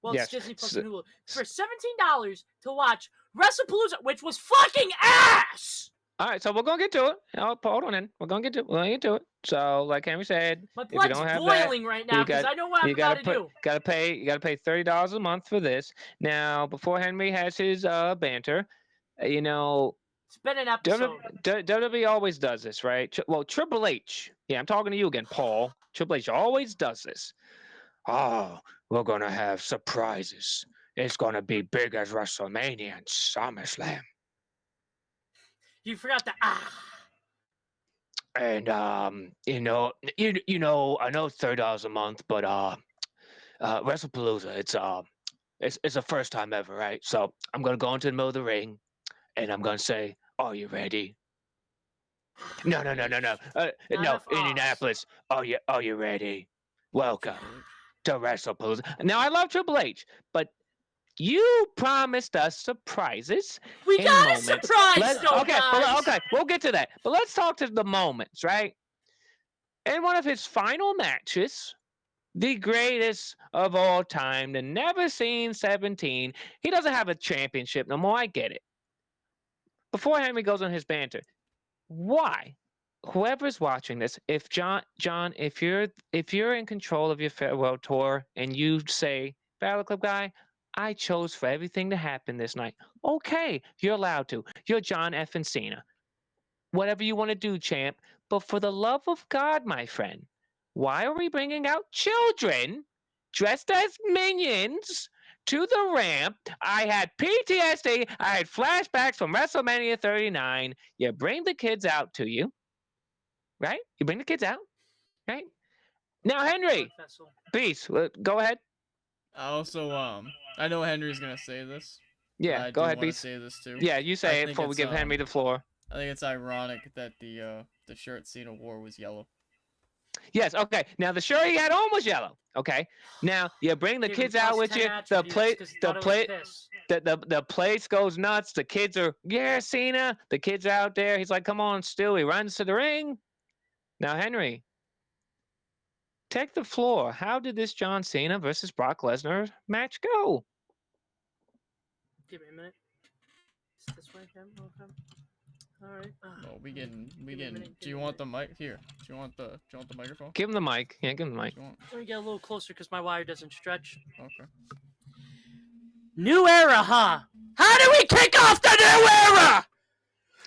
Well, Yes. it's Disney Plus So- and Hulu for $17 to watch Wrestlepalooza, which was fucking ass. All right, so we're gonna get to it. Hold on, in. We're gonna get to it. So, like Henry said, My if you blood's don't have that, boiling right now you because got- I know what I'm you about to do. gotta pay $30 a month for this. Now, before Henry has his banter, It's been an episode. WWE always does this, right? Triple H. Yeah, I'm talking to you again, Paul. Triple H always does this. Oh, we're gonna have surprises. It's gonna be big as WrestleMania and SummerSlam. You forgot the And I know it's $30 a month, but WrestlePalooza, it's the first time ever, right? So I'm gonna go into the middle of the ring, and I'm gonna say, "Are you ready?" No. No, enough Indianapolis. Are you ready? Welcome to WrestlePalooza. Now I love Triple H, but you promised us surprises. We in got a moments. surprise, though, Okay, guys. okay, we'll get to that. But let's talk to the moments, right? In one of his final matches, the greatest of all time, the never seen 17. He doesn't have a championship no more. I get it. Before Henry goes on his banter, why? Whoever's watching this, if John, if you're in control of your farewell tour and you say, Battle Club guy, I chose for everything to happen this night. Okay, you're allowed to. You're John F. and Cena. Whatever you want to do, champ. But for the love of God, my friend, why are we bringing out children dressed as minions to the ramp? I had PTSD. I had flashbacks from WrestleMania 39. You bring the kids out to you, right? You bring the kids out, right? Now, Henry, Beast, go ahead. I also I know Henry's gonna say this. Yeah, I go do ahead, wanna Beast. say this too. Yeah, you I say it think before we it's, give Henry the floor. I think it's ironic that the shirt Cena wore was yellow. Yes, okay. Now the shirt he had on was yellow. Okay. Now you bring the Give him kids out plus with 10 you. The attributes plate, 'cause he the thought it was plate, piss. the place goes nuts. The kids are, yeah, Cena. The kids are out there. He's like, come on, Stu. He runs to the ring. Now, Henry, take the floor. How did this John Cena versus Brock Lesnar match go? Give me a minute. Is this way? Okay. All right. Oh, we getting. Give me a minute, Do give you me a want the mic here? Do you want the microphone? Give him the mic. Yeah, give him the mic. Do you want? Let me get a little closer because my wire doesn't stretch. Okay. New era, huh? How do we kick off the new era?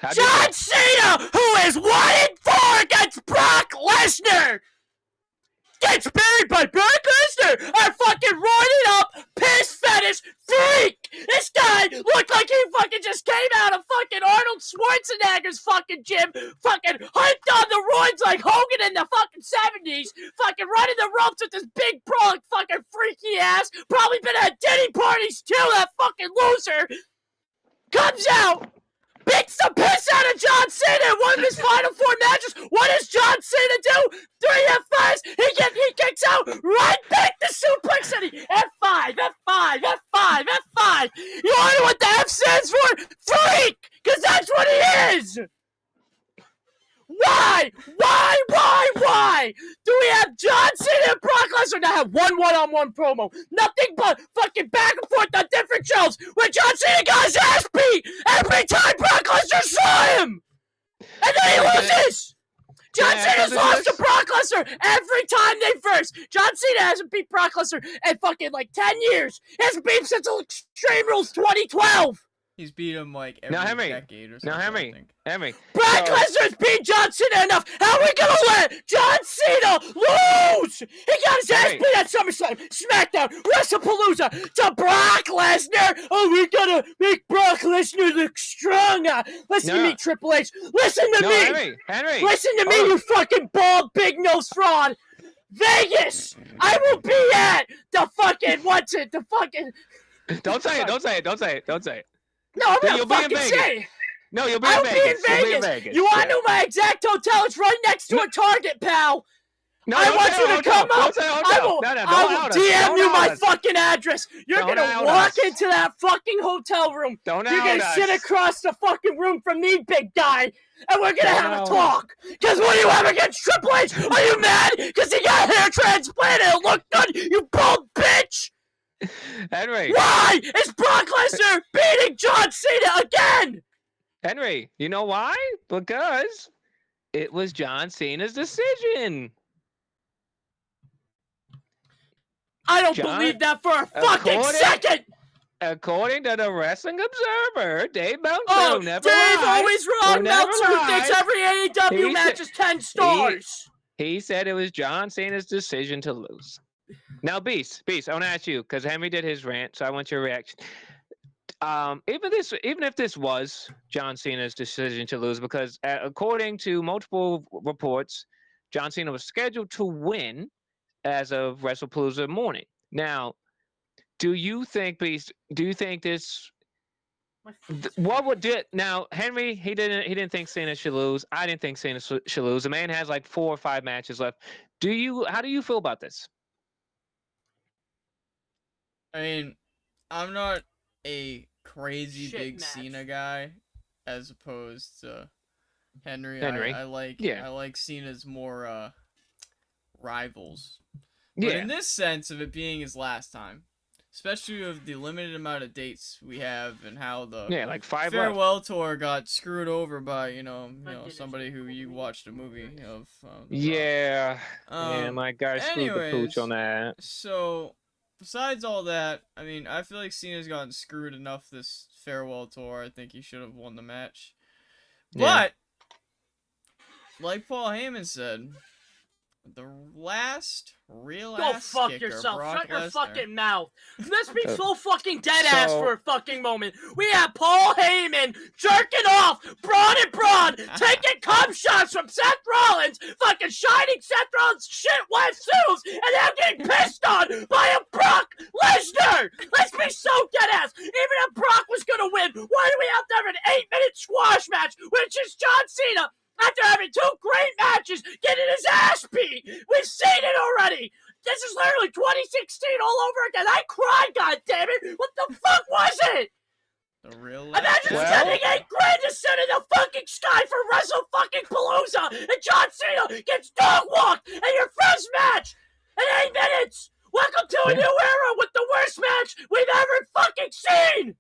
How'd you John feel? Cena, who is 1-4 against Brock Lesnar, gets buried by Brock Lesnar, a fucking roided up, piss fetish freak. This guy looked like he fucking just came out of fucking Arnold Schwarzenegger's fucking gym, fucking hyped on the roids like Hogan in the fucking 70s, fucking running the ropes with this big prong fucking freaky ass, probably been at Diddy parties too, that fucking loser, comes out, beats the piss out of John Cena in one of his final 4 matches. What does John Cena do? 3 F5s. He kicks out right back to suplex City. F5, F5, F5, F5. You want to know what the F stands for? Freak! Because that's what he is! Why? Do we have John Cena and Brock Lesnar that have one-on-one promo? Nothing but fucking back and forth on different shows where John Cena got his ass beat every time Brock Lesnar saw him! And then he loses! John Cena's lost to Brock Lesnar every time they first. John Cena hasn't beat Brock Lesnar in fucking like 10 years. He hasn't beat him since Extreme Rules 2012. He's beat him like every decade or something. Henry. Brock Lesnar's beat John Cena enough. How are we gonna let John Cena lose? He got his ass beat at SummerSlam, SmackDown, Wrestlepalooza to Brock Lesnar. Oh, we gotta make Brock Lesnar look stronger. Listen to me, Triple H. Listen to me. Henry. Listen to me, you fucking bald, big nose fraud. Vegas. I will be at the fucking Don't say it. No, I'm You'll gonna be in fucking Vegas. say it. No, you'll be I'll in Vegas. be in Vegas. You want to know my exact hotel? It's right next to a Target, pal. No, I want you to come up. I will DM you my fucking address. You're gonna walk into that fucking hotel room. You're gonna sit across the fucking room from me, big guy, and we're gonna have a talk. Cause what do you have against Triple H? Are you mad? Cause he got hair transplanted. It looked good. You bald bitch. Henry. Why is Brock Lesnar beating John Cena again? Henry, you know why? Because it was John Cena's decision. I don't believe that for a fucking second! According to the Wrestling Observer, Dave Meltzer, Dave always wrong. Meltzer thinks every AEW match is 10 stars. He said it was John Cena's decision to lose. Now, Beast, I want to ask you, because Henry did his rant, so I want your reaction. Even if this was John Cena's decision to lose, because according to multiple reports, John Cena was scheduled to win as of Wrestlepalooza morning. Now, do you think, Beast? Do you think this? What would do it now? Henry, he didn't think Cena should lose. I didn't think Cena should lose. The man has like 4 or 5 matches left. How do you feel about this? I mean, I'm not a crazy big match. Cena guy, as opposed to Henry. I like Cena's more rivals. But in this sense of it being his last time, especially with the limited amount of dates we have and how the like 5 farewell tour got screwed over by somebody who you watched a movie of. My guy screwed the pooch on that. So besides all that, I mean, I feel like Cena's gotten screwed enough this farewell tour. I think he should have won the match. But like Paul Heyman said, the last real Go fuck kicker, yourself. Brock Shut your Lesnar. fucking mouth. Let's be so fucking dead ass for a fucking moment. We have Paul Heyman jerking off Braun and Braun, taking cum shots from Seth Rollins, fucking shining Seth Rollins' shit wet shoes, and now getting pissed on by a Brock Lesnar. Let's be so dead ass. Even if Brock was gonna win, why do we have to have an 8-minute squash match, which is John Cena? After having 2 great matches, getting his ass beat. We've seen it already. This is literally 2016 all over again. I cried, goddammit. What the fuck was it? The real Imagine spending $8 grand to sit in the fucking sky for Wrestlepalooza, and John Cena gets dog walked in your first match in 8 minutes. Welcome to a new era with the worst match we've ever fucking seen.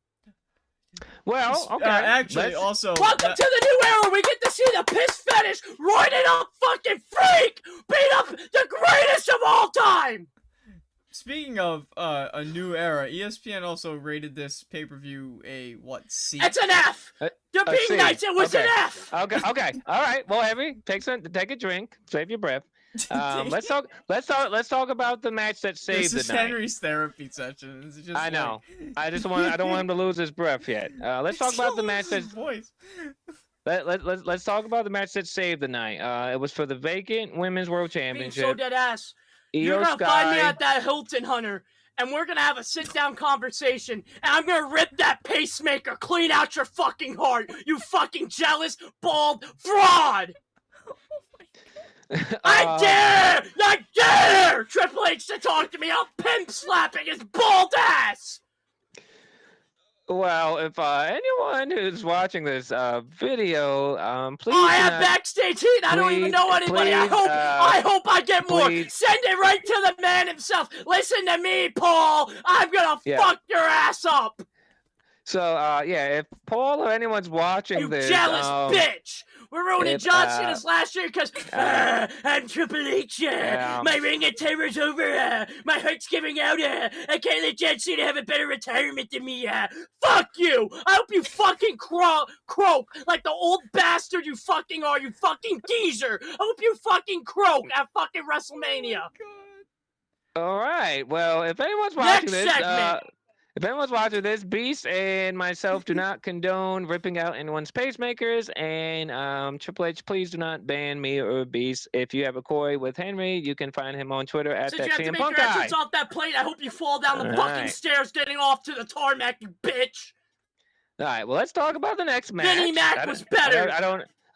Well, okay. Actually, also, welcome to the new era. We get to see the piss fetish, roided up fucking freak beat up the greatest of all time. speaking of a new era, ESPN also rated this pay-per-view a what, C? It's an F. They're being C. nice. It was Okay. an F. Okay. All right. Well, Henry, take a drink. Save your breath. Let's talk about the match that saved This is the night. Henry's therapy session. It's just I know. Like... I don't want him to lose his breath yet. Let's talk about the match that voice. let's talk about the match that saved the night. It was for the vacant Women's World Being Championship. so dead ass. Io You're gonna Sky. find me at that Hilton, Hunter, and we're gonna have a sit-down conversation, and I'm gonna rip that pacemaker clean out your fucking heart, you fucking jealous, bald fraud! I dare Triple H to talk to me. I'm pimp slapping his bald ass. Well, if anyone who's watching this video, please. Oh, I have backstage heat. I don't even know anybody. I hope I get more. Send it right to the man himself. Listen to me, Paul. I'm gonna fuck your ass up. So, if Paul or anyone's watching you this, jealous bitch. We're ruining John Cena's last year because I'm Triple H. My ring of terror's over. My heart's giving out. I can't let John Cena have a better retirement than me. Fuck you. I hope you fucking croak like the old bastard you fucking are, you fucking geezer. I hope you fucking croak at fucking WrestleMania. Oh, all right. Well, if anyone's watching Next segment. If anyone's watching this, Beast and myself do not condone ripping out anyone's pacemakers, and Triple H, please do not ban me or Beast. If you have a quarry with Henry, you can find him on Twitter at Since that you have to CM make Punk your guy. entrance off that plate, I hope you fall down the All fucking right. stairs getting off to the tarmac, you bitch. All right, well, let's talk about the next match. Vinnie Mac was better. I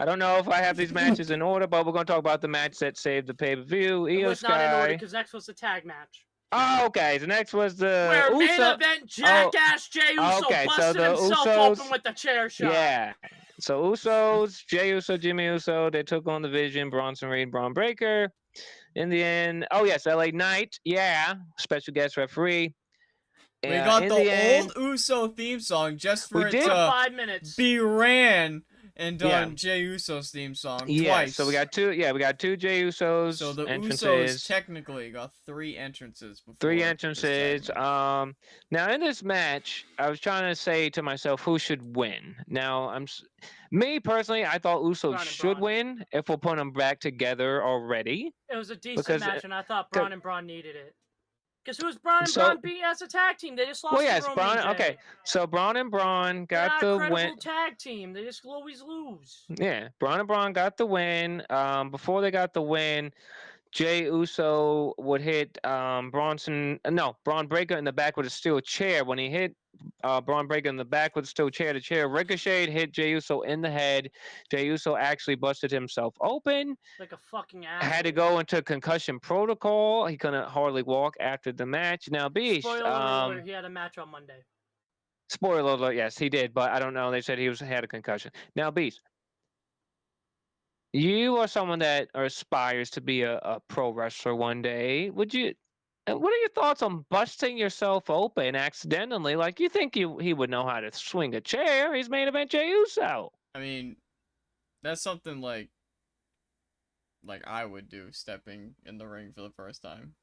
don't know if I have these matches in order, but we're going to talk about the match that saved the pay-per-view. It Io was not in order Sky. because next was the tag match. Oh, okay. The next was the Where main event jackass Jey Uso busted himself open with the chair shot. Yeah. So Usos, Jey Uso, Jimmy Uso, they took on the Vision, Bronson Reed, Braun Breaker. In the end, oh yes, LA Knight, yeah, special guest referee. We got the old Uso theme song just for it to 5 minutes. be ran and done Jey Uso's theme song twice. So we got two. Yeah, we got two Jey Usos. So the entrances. Usos technically got 3 entrances. Three entrances. Now in this match, I was trying to say to myself, who should win? Now me personally, I thought Usos should win if we'll put them back together already. It was a decent match, and I thought Braun and Braun needed it. Because who was Braun and Braun beat as a tag team? They just lost to Roman J. Okay, so Braun and Braun got the win. Tag team. They just always lose. Yeah, Braun and Braun got the win. Before they got the win, Jey Uso would hit Braun Breaker in the back with a steel chair. When he hit Braun Breaker in the back with a steel chair, the chair ricocheted, hit Jey Uso in the head. Jey Uso actually busted himself open. Like a fucking ass. Had to go into concussion protocol. He couldn't hardly walk after the match. Now, Beast. Spoiler alert, he had a match on Monday. Spoiler alert, yes, he did, but I don't know. They said he had a concussion. Now, Beast. You are someone that aspires to be a pro wrestler one day. What are your thoughts on busting yourself open accidentally? Like, you think he would know how to swing a chair? He's main event Jey Uso. I mean, that's something like I would do, stepping in the ring for the first time.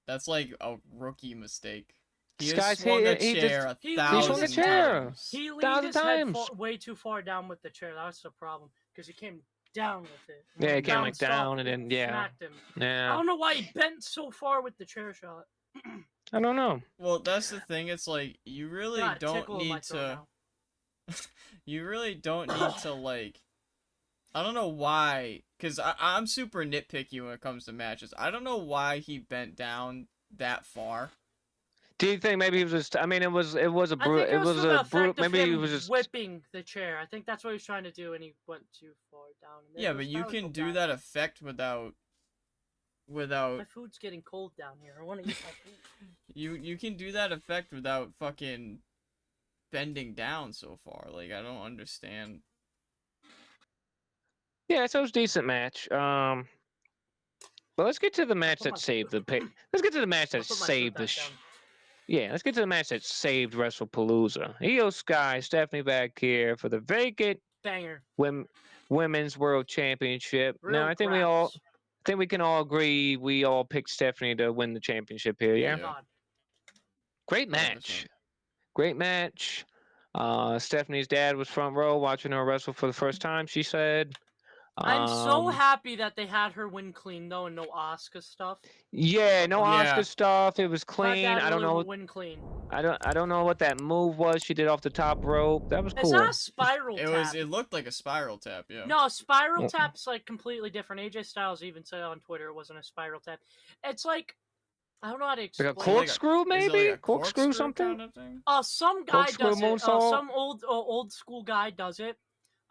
That's like a rookie mistake. He has swung a chair 1,000 times. He leaned his head way too far down with the chair. That's the problem, because he came down with it. Yeah, he came like down and then smacked him. Yeah. I don't know why he bent so far with the chair shot. I don't know. Well, that's the thing. It's like you really don't need to. You really don't need to like. I don't know why, because I'm super nitpicky when it comes to matches. I don't know why he bent down that far. Do you think maybe he was just? I mean, it was a brute. It was a brute. Maybe he was just whipping the chair. I think that's what he was trying to do, and he went too far down. Yeah, but you can do that effect without. My food's getting cold down here. I want to eat my food. You can do that effect without fucking bending down so far. Like, I don't understand. Yeah, so it was a decent match. But let's get to the match that saved the pay. Let's get to the match that saved the. Yeah, let's get to the match that saved Wrestlepalooza. Io Sky, Stephanie back here for the vacant banger Women's World Championship. Now, I think think we can all agree we all picked Stephanie to win the championship here. Yeah. Yeah. God. Great 100%. match. Great match. Stephanie's dad was front row watching her wrestle for the first time. She said. I'm so Um, happy that they had her win clean though, and no Asuka stuff. Yeah, no Yeah. Oscar stuff. It was Her clean. dad I don't really know. win clean. I don't know what that move was she did off the top rope. That was It's cool. not a spiral tap. It looked like a spiral tap, yeah. No, spiral Well- tap's like completely different. AJ Styles even said on Twitter it wasn't a spiral tap. It's like I don't know how to Like explain. a corkscrew, Is it maybe? like a corkscrew something? kind of thing? Some guy Corkscrew does it. moonsault? Some old school guy does it.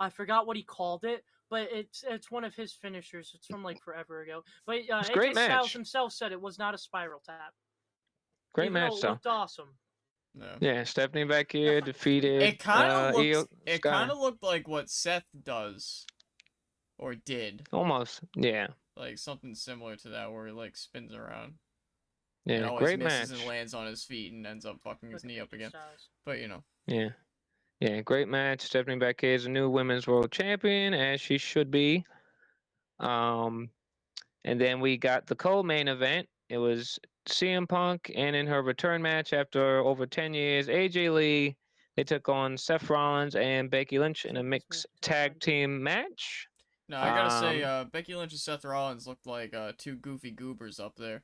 I forgot what he called it, but it's one of his finishers. It's from like forever ago. But It's a AJ great Styles match. himself said it was not a spiral tap. Great even though match, it though. looked awesome. No. Yeah, Stephanie back here defeated. It kind of Io looks. It Sky. kind of looked like what Seth does, or did, Almost. Yeah. like something similar to that, where he like spins around. Yeah. And always Great misses match. and lands on his feet and ends up fucking his Look knee at up AJ again. Styles. But you know. Yeah. Yeah. Great match. Stephanie back here is a new women's world champion, as she should be. And then we got the co-main event. It was CM Punk, and in her return match after over 10 years, AJ Lee. They took on Seth Rollins and Becky Lynch in a mixed tag team match. No, I gotta say, Um, Becky Lynch and Seth Rollins looked like two goofy goobers up there.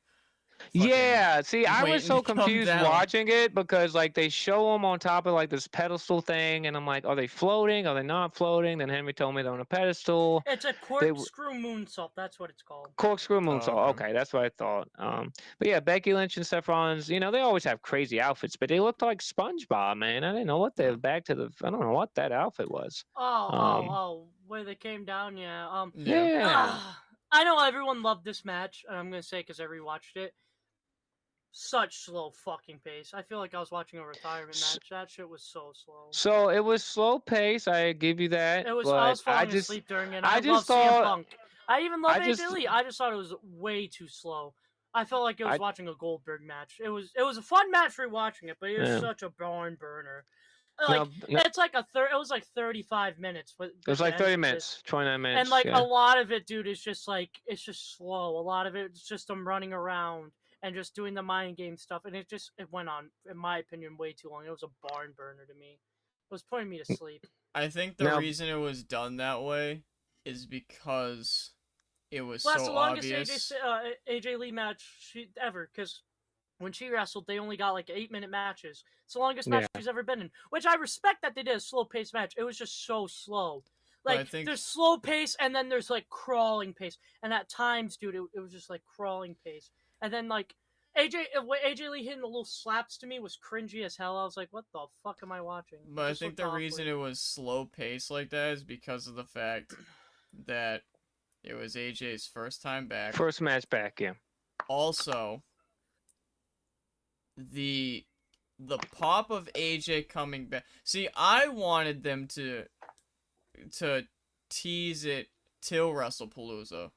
Yeah, see, I was waiting so to come confused down. watching it because like they show them on top of like this pedestal thing, and I'm like, are they floating? Are they not floating? Then Henry told me they're on a pedestal. It's a They w- corkscrew moonsault. That's what it's called. corkscrew moonsault. okay. Okay, that's what I thought. But yeah, Becky Lynch and Seth Rollins, you know, they always have crazy outfits, but they looked like SpongeBob, man. I didn't know what they Yeah. back to the. I don't know what that outfit was. Where they came down, yeah. Yeah. I know everyone loved this match, and I'm gonna say because I rewatched it. Such slow fucking pace. I feel like I was watching a retirement match. That shit was so slow. So it was slow pace. I give you that. It was. But I was falling just, asleep during it. I I just love CM thought- Punk. I even love I just- AJ Lee. I just thought it was way too slow. I felt like it was I- watching a Goldberg match. It was a fun match rewatching it, but it was Yeah. such a barn burner. No, Like no, it's like it was like 35 minutes. it was like 30 minutes, 29 minutes. And like yeah. a lot of it, dude, is just like it's just slow. A lot of it's just them running around and just doing the mind game stuff, and it went on, in my opinion, way too long. It was a barn burner to me. It was putting me to sleep. I think the Now- reason it was done that way is because it was Well, that's so the longest obvious. AJ Lee match ever, because when she wrestled, they only got like 8-minute matches. It's the longest match Yeah. she's ever been in, which I respect that they did a slow paced match. It was just so slow. But I Like think- there's slow pace and then there's like crawling pace, and at times, dude, it was just like crawling pace. And then like AJ Lee hitting the little slaps to me was cringy as hell. I was like, what the fuck am I watching? But I Just think looked the awkward. reason it was slow paced like that is because of the fact that it was AJ's first time back. First match back, yeah. Also, the pop of AJ coming back. See, I wanted them to tease it till Wrestlepalooza.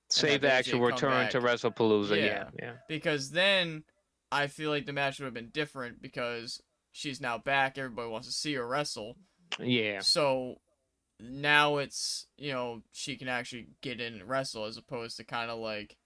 Save the have actual AJ come return to back. Wrestlepalooza, Yeah. yeah. Because then I feel like the match would have been different because she's now back. Everybody wants to see her wrestle. Yeah. So now it's, she can actually get in and wrestle as opposed to kind of like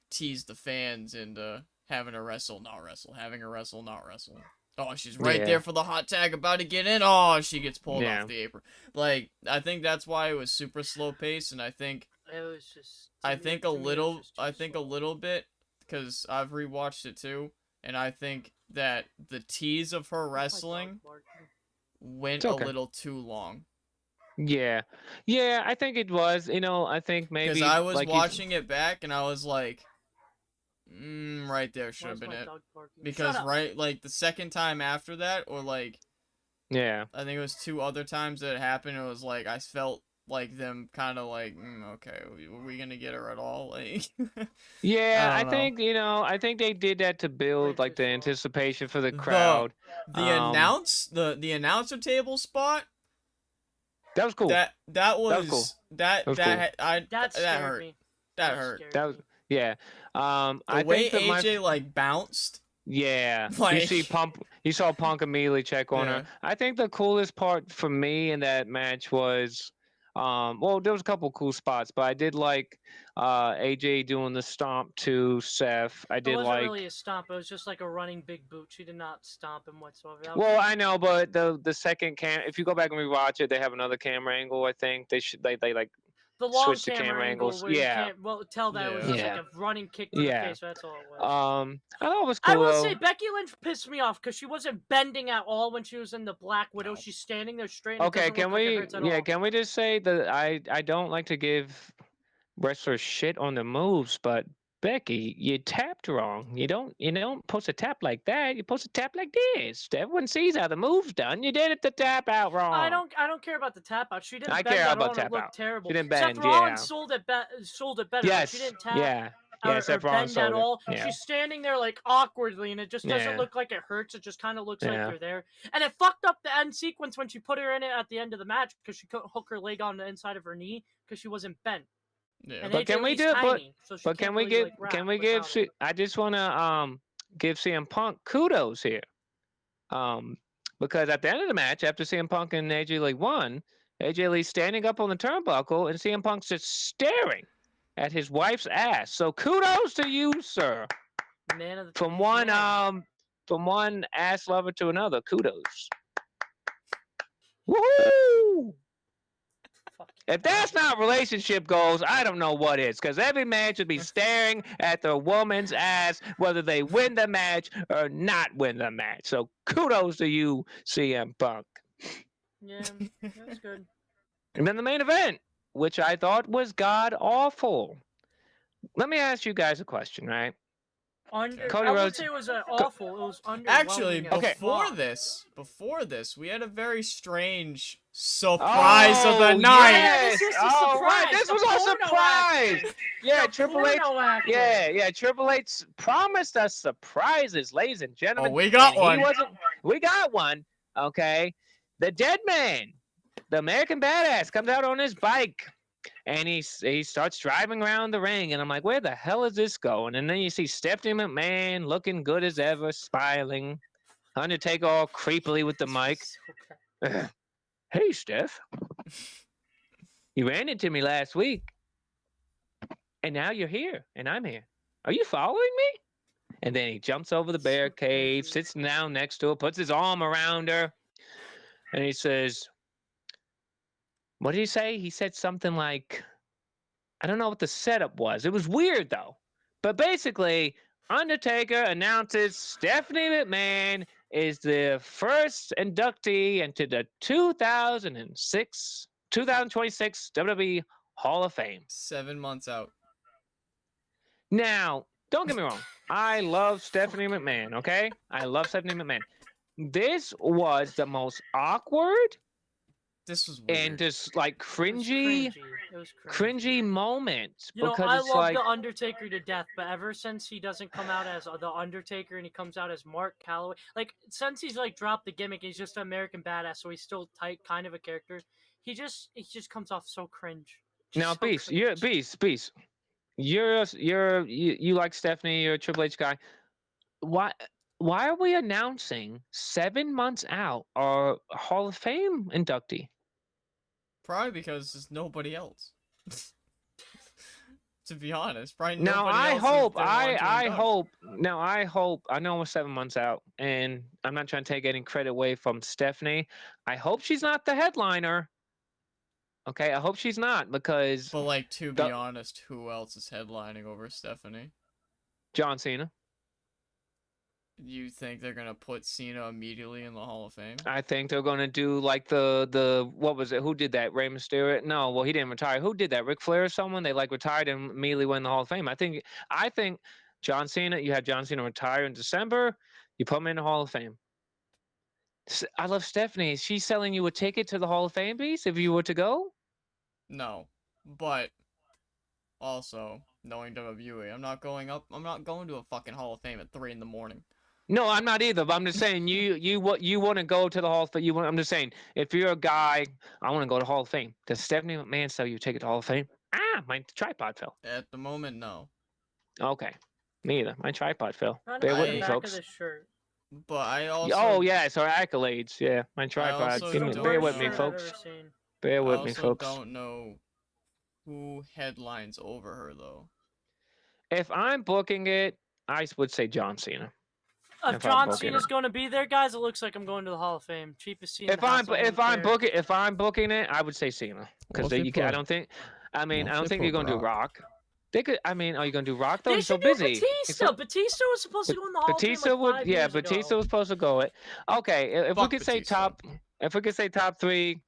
tease the fans into having her wrestle, not wrestle, having her wrestle, not wrestle. Oh, she's right Yeah. there for the hot tag, about to get in. Oh, she gets pulled Yeah. off the apron. Like, I think that's why it was super slow paced, and I think It was just. I to me- think to a me, it was little just too I think a slow. little bit because I've rewatched it too, and I think that the tease of her My dog wrestling barking. went It's okay. a little too long. Yeah. Yeah, I think it was. I think maybe Because I was like you- watching it back and I was like, right there should Why have is been my it. dog barking? Because Shut up. right, like the second time after that, or like Yeah. I think it was two other times that it happened. It was like I felt like them kind of like, okay, are we gonna get her at all? Like, Yeah, I I don't know. think, I think they did that to build Way like too the slow. anticipation for the crowd. the Um, the announcer table spot. That was cool. That was cool. that was that cool. I That that scared hurt. me. That hurt. scared That was me. yeah. The I way think that AJ like bounced. Yeah, Like- you saw Punk immediately check on Yeah. her. I think the coolest part for me in that match was Well, there was a couple cool spots, but I did like AJ doing the stomp to Seth. I It did wasn't really like. a stomp. It was just like a running big boot. She did not stomp him whatsoever. That was Well, I know, but the second if you go back and rewatch it, they have another camera angle. I think they like the long switch the camera camera angle angles. where you Yeah, can't tell that it was Yeah. just like yeah, a running kick to the yeah. face. That's all it was. I thought it was I cool will say though. Becky Lynch pissed me off because she wasn't bending at all when she was in the Black Widow. No. She's standing there straight and it Okay, doesn't look can like it we? hurts at Yeah, all. can we just say that I don't like to give wrestlers shit on the moves, but Becky, you tapped wrong. You don't supposed to tap like that. You're supposed to tap like this. Everyone sees how the move's done. You did it to tap out wrong. I don't care about the tap out. She didn't I bend care at all about and it tap looked out. She terrible. didn't Seth bend, Rollins yeah. sold it better. Like she Yes, didn't tap yeah. Yeah, or Seth Rollins bend at sold it. all. Yeah. She's standing there like awkwardly and it just doesn't Yeah. look like it hurts. It just kind of looks like Yeah. they're there. And it fucked up the end sequence when she put her in it at the end of the match because she couldn't hook her leg on the inside of her knee because she wasn't bent. Yeah. And But AJ can we Lee's do tiny, so she but can't can we really give like rap can we give without it. I just want to give CM Punk kudos here. Um because at the end of the match after CM Punk and AJ Lee won, AJ Lee standing up on the turnbuckle and CM Punk's just staring at his wife's ass. So kudos to you, sir. Man of the From he's one man. from one ass lover to another. Kudos. Woohoo! Fuck. If that's not relationship goals, I don't know what is. Because every man should be staring at the woman's ass, whether they win the match or not win the match. So kudos to you, CM Punk. Yeah, that's good. And then the main event, which I thought was god awful. Let me ask you guys a question, right? Cody I would Rhodes. say it was awful. It was Actually, underwhelming as Okay. fuck. before this, we had a very strange surprise of the Oh, night. Yeah, this is the Oh, right. surprise, This the was our porno surprise. act. Yeah, The Triple H. porno act. Yeah. Triple H promised us surprises, ladies and Oh, gentlemen. we got and one. He wasn't. We got one. Okay. The dead man, the American Badass, comes out on his bike. And he starts driving around the ring, and I'm like, where the hell is this going? And then you see Stephanie McMahon looking good as ever, smiling. Undertaker all creepily with the mic. So bad. Hey, Steph. You ran into me last week, and now you're here, and I'm here. Are you following me? And then he jumps over the So barricade, cringy. sits down next to her, puts his arm around her, and he says, what did he say? He said something like, I don't know what the setup was. It was weird, though. But basically, Undertaker announces Stephanie McMahon is the first inductee into the 2026 WWE Hall of Fame. 7 months out. Now, don't get me wrong. I love Stephanie McMahon, okay? I love Stephanie McMahon. This was the most awkward This was weird. and just like It was cringy, It was cringy. moment. You know, because I it's love like, the Undertaker to death, but ever since he doesn't come out as the Undertaker and he comes out as Mark Calloway, like since he's like dropped the gimmick, he's just an American badass, so he's still tight, kind of a character. He just comes off so cringe. now, So Beast, cringe. Beast. You like Stephanie, you're a Triple H guy. Why why are we announcing 7 months out our Hall of Fame inductee? Probably because there's nobody else. To be honest, probably Now nobody I else hope they want to I induct. hope now I hope I know we're 7 months out, and I'm not trying to take any credit away from Stephanie. I hope she's not the headliner. Okay, I hope she's not because But like, to the- be honest, who else is headlining over Stephanie? John Cena. You think they're gonna put Cena immediately in the Hall of Fame? I think they're gonna do like the what was it? Who did that? Rey Mysterio? No, well he didn't retire. Who did that? Ric Flair or someone? They like retired and immediately went in the Hall of Fame. I think John Cena. You had John Cena retire in December. You put him in the Hall of Fame. I love Stephanie. Is she selling you a ticket to the Hall of Fame, Beast? If you were to go? No, but also knowing WWE, I'm not going to a fucking Hall of Fame at 3 in the morning. No, I'm not either. But I'm just saying, you want to go to the Hall of Fame? I'm just saying, if you're a guy, I want to go to Hall of Fame. Does Stephanie McMahon sell you a ticket to Hall of Fame? My tripod fell. At the moment, no. Okay, me either. My tripod fell. Not Bear even with the me, back folks. of the shirt. But I also Oh yeah, so accolades. Yeah, my tripod. also Give me, don't bear know. with me, Shirt I've folks. ever seen. Bear I with me, also folks. don't know who headlines over her though. If I'm booking it, I would say John Cena. If If I'm John booking Cena's it. going to be there, guys, it looks like I'm going to the Hall of Fame. Cheapest seat in If the house. I'm if I'm booking it, I would say Cena Well, because if they you can, I put- don't think. I mean, Well, I if don't they think put you're gonna do Brock. Rock. They could. I mean, are you gonna do Rock though? They He's so should do busy. Batista. Batista was supposed to go in the Hall of Fame Batista like would. 5 Yeah, years Batista ago. was supposed to go it. Okay, if we Fuck could say Batista. top, if we could say top three,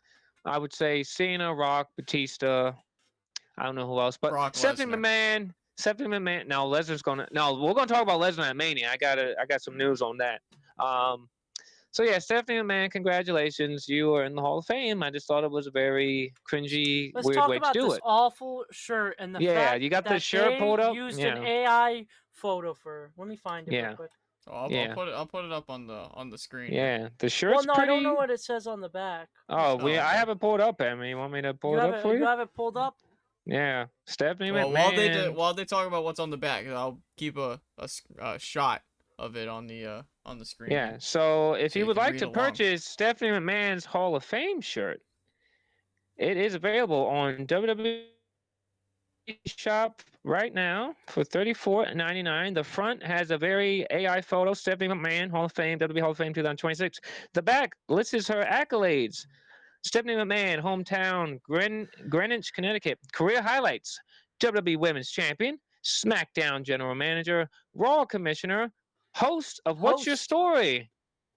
I would say Cena, Rock, Batista. I don't know who else, but Brock Stephanie Lesnar. McMahon. Stephanie McMahon. No, Lesnar's gonna. No, we're gonna talk about Lesnar at Mania. I got some news on that. So yeah, Stephanie McMahon, congratulations, you are in the Hall of Fame. I just thought it was a very cringy, Let's weird talk way to about do this it. awful shirt and the Yeah, fact you got the that shirt they pulled up. used an Yeah, AI photo for her. Let me find it real yeah, quick. So I'll yeah, put it up on the screen. Here. yeah. The Well, shirt's no, I don't know pretty. what it says on the back. Oh, Oh, I okay. have it pulled up, Emmy. You want me to pull You it have up it? for You you? have it pulled up? Yeah, Stephanie Well, McMahon. while they talk about what's on the back, I'll keep a shot of it on the screen. Yeah. Here, So if so you you would can like read to along. purchase Stephanie McMahon's Hall of Fame shirt, it is available on WWE shop right now for $34.99. The front has a very AI photo, Stephanie McMahon, Hall of Fame, WWE Hall of Fame 2026. The back lists her accolades. Stephanie McMahon, hometown, Greenwich, Connecticut. Career highlights: WWE Women's Champion, SmackDown General Manager, Raw Commissioner, host of What's Your Host. Story?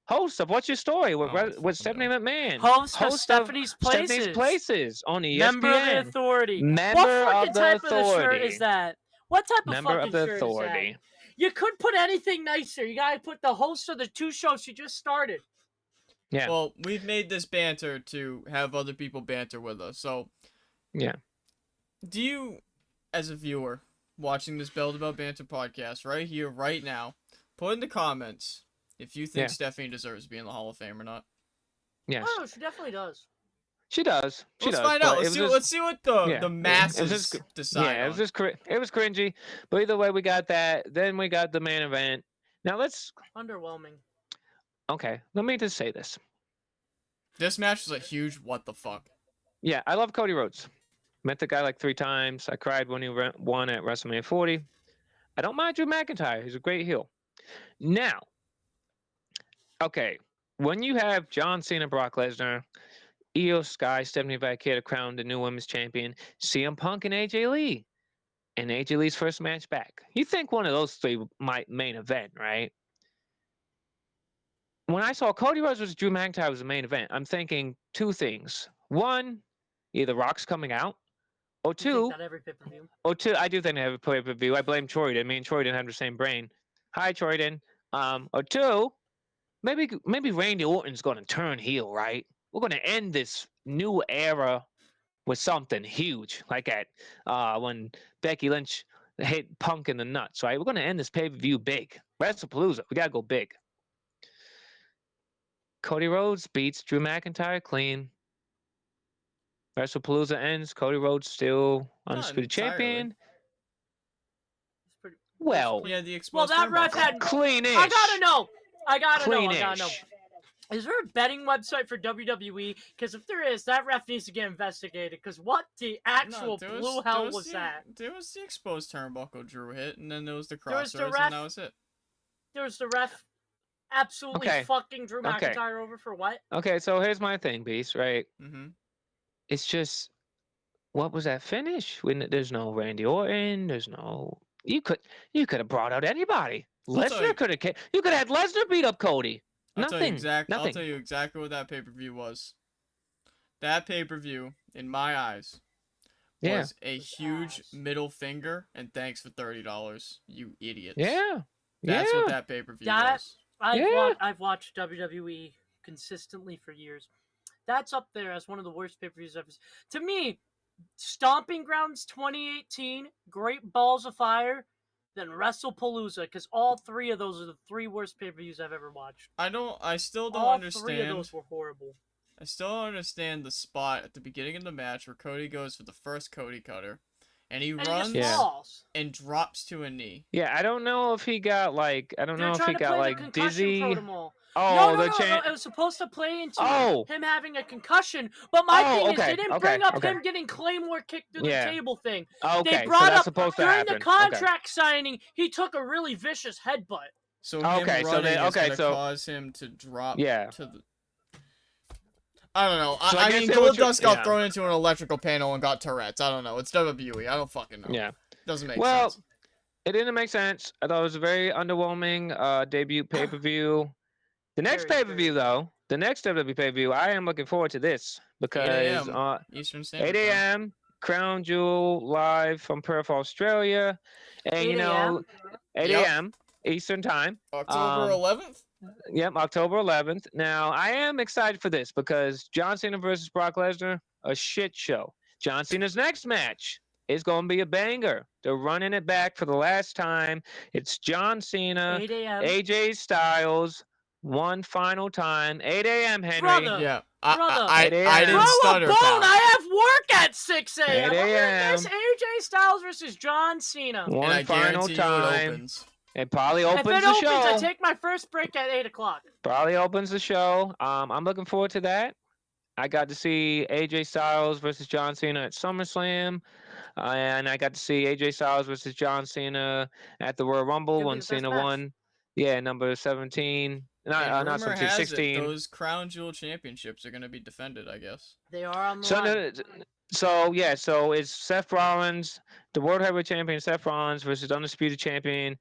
Host of What's Your Story with, I don't with fucking Stephanie know. McMahon. Host of Host Stephanie's Stephanie's Places. Places on ESPN. Member of the Authority. Member What of fucking the type of the shirt Authority. is that? What type of Member fucking of the shirt Authority. is that? You could put anything nicer. You gotta put the host of the 2 shows she just started. Yeah. Well, we've made this banter to have other people banter with us. So, Yeah. do you, as a viewer, watching this Build About Banter podcast right here, right now, put in the comments if you think Yeah. Stephanie deserves to be in the Hall of Fame or not. Yes. Oh, she definitely does. She does. She Let's does. find but out. it Let's was see what yeah, the it was masses just, decide yeah, it was on. just it was cringy. But either way, we got that. Then we got the main event. Now let's. Underwhelming. Okay, let me just say this. This match was a huge what the fuck. Yeah, I love Cody Rhodes. Met the guy like 3 times. I cried when he won at WrestleMania 40. I don't mind Drew McIntyre. He's a great heel. Now, okay, when you have John Cena, Brock Lesnar, Io Sky, Stephanie Vaquera crowned the new women's champion, CM Punk, and AJ Lee, and AJ Lee's first match back, you think one of those 3 might main event, right? When I saw Cody Rhodes versus Drew McIntyre was the main event, I'm thinking 2 things. 1, either Rock's coming out, or You 2, think that every pay-per-view? I do think they have a pay-per-view. I blame Troyden. Me and Troyden have the same brain. Hi, Troyden. Or 2, maybe Randy Orton's going to turn heel, right? We're going to end this new era with something huge, like at when Becky Lynch hit Punk in the nuts, right? We're going to end this pay-per-view big. Wrestlepalooza. We got to go big. Cody Rhodes beats Drew McIntyre clean. Wrestlepalooza ends. Cody Rhodes still undisputed champion. It's pretty. Well, Yeah, the Well, exposed that ref turnbuckle. had. clean-ish. I gotta know. I gotta know. Clean-ish. Is there a betting website for WWE? Because if there is, that ref needs to get investigated. Because what the actual there blue hell was that? There was the exposed turnbuckle Drew hit, and then there was the There was the crossroads, ref- and that was it. There was the ref absolutely Okay. fucking Drew Okay. McIntyre over for what? Okay, so here's my thing, Beast, right? Mm-hmm. It's just, what was that finish? When there's no Randy Orton, there's no. You could have brought out anybody. I'll tell you- Lesnar could have. You could have had Lesnar beat up Cody. I'll tell you Nothing. exactly what that pay-per-view was. That pay-per-view, in my eyes, Yeah. was a huge middle finger and thanks for $30, you idiots. Yeah. That's yeah. what that pay-per-view That- was. I've watched WWE consistently for years. That's up there as one of the worst pay-per-views ever. To me, Stomping Grounds 2018, Great Balls of Fire, then Wrestlepalooza, because all 3 of those are the 3 worst pay-per-views I've ever watched. I still don't All understand. 3 of those were horrible. I still don't understand the spot at the beginning of the match where Cody goes for the first Cody cutter, and he And he runs just falls. and drops to a knee. Yeah, I don't know if he got like. I don't They're know if trying he to got play like the concussion dizzy. protocol. Oh, No. the chant. It was supposed to play into Oh. him having a concussion. But my thing is, Okay. they didn't Okay. bring up Okay. him getting Claymore kicked through the Yeah. table thing. They Okay. So brought that's up supposed to during the happen. contract signing, he took a really vicious headbutt. So Okay. him Okay. So running then. is Okay. gonna So cause him to drop yeah. to the. I don't know. So I guess mean, it was Goldust got yeah. thrown into an electrical panel and got Tourette's. I don't know. It's WWE. I don't fucking know. Yeah. Doesn't make Well, sense. it didn't make sense. I thought it was a very underwhelming debut pay-per-view. The next Very, pay-per-view, very. though, the next WWE pay-per-view, I am looking forward to this 8 because a.m. Eastern 8 Standard Time. a.m. Crown Jewel live from Perth, Australia, and 8 you know, a.m.? 8 Yep. a.m. Eastern time. October 11th. Yep, October 11th. Now, I am excited for this because John Cena versus Brock Lesnar, a shit show. John Cena's next match is going to be a banger. They're running it back for the last time. It's John Cena, 8 a.m. AJ Styles, one final time. 8 a.m., Henry. Brother. Yeah. Brother. I 8 a.m. didn't Throw a stutter, bone! pal. I have work at 6 a.m. 8 I'm hearing a.m. this AJ Styles versus John Cena. And One I final guarantee you it time. opens. It probably If opens it the opens, show. I take my first break at 8 o'clock. Probably opens the show. I'm looking forward to that. I got to see AJ Styles versus John Cena at SummerSlam, and I got to see AJ Styles versus John Cena at the Royal Rumble Gonna be when the best Cena match. won. Yeah, number 17. And Not rumor 17, has 16. it those Crown Jewel championships are going to be defended, I guess. They are on the So, line. so it's Seth Rollins, the World Heavyweight Champion Seth Rollins versus Undisputed Champion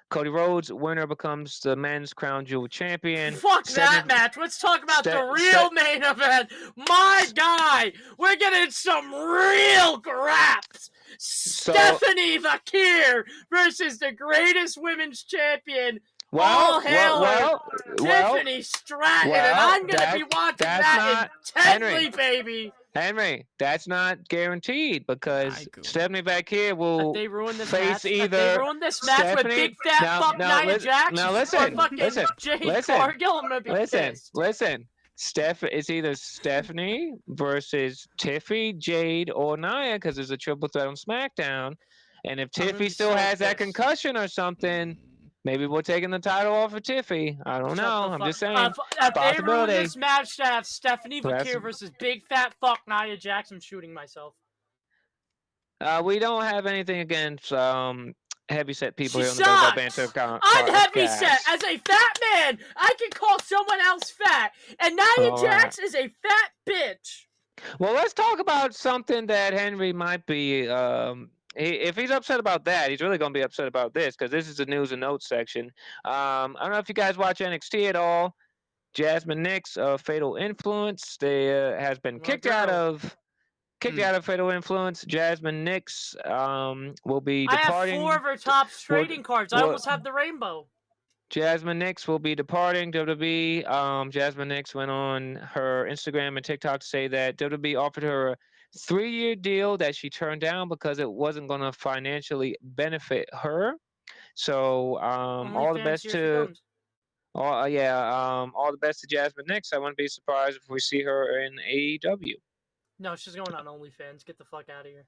Cody Rhodes. Winner becomes the men's Crown Jewel Champion. Fuck that match. Let's talk about the real main event. My guy, we're getting some real graps. Stephanie Vakir versus the greatest women's champion. All hail Tiffany Stratton, and I'm gonna be watching that intently, baby. Henry, that's not guaranteed because Stephanie Vakir will they ruin this face match. either They ruin this match with big fat fuck Nia Jax or fucking Jade Cargill. I'm gonna be pissed. Listen. It's either Stephanie versus Tiffy, Jade, or Nia because there's a triple threat on SmackDown. And if Tiffy still has that concussion or something, maybe we're taking the title off of Tiffy. I don't know. I'm just saying. If they ruin this match to have Stephanie Vakir versus big fat fuck Nia Jax, I'm shooting myself. We don't have anything against heavyset people here on the Banter podcast. I'm heavyset. As a fat man, I can call someone else fat. And Nia Jax is a fat bitch. Well, let's talk about something that Henry might be... if he's upset about that, he's really going to be upset about this because this is the news and notes section. I don't know if you guys watch NXT at all. Jasmine Nix of Fatal Influence has been kicked out of Fatal Influence. Jasmine Nix will be departing. I have 4 of her top trading cards. I almost have the rainbow. Jasmine Nix will be departing WWE. Jasmine Nix went on her Instagram and TikTok to say that WWE offered her a 3-year deal that she turned down because it wasn't going to financially benefit her. So all the best to all the best to Jasmine Nix. I wouldn't be surprised if we see her in AEW. No, she's going on OnlyFans. Get the fuck out of here.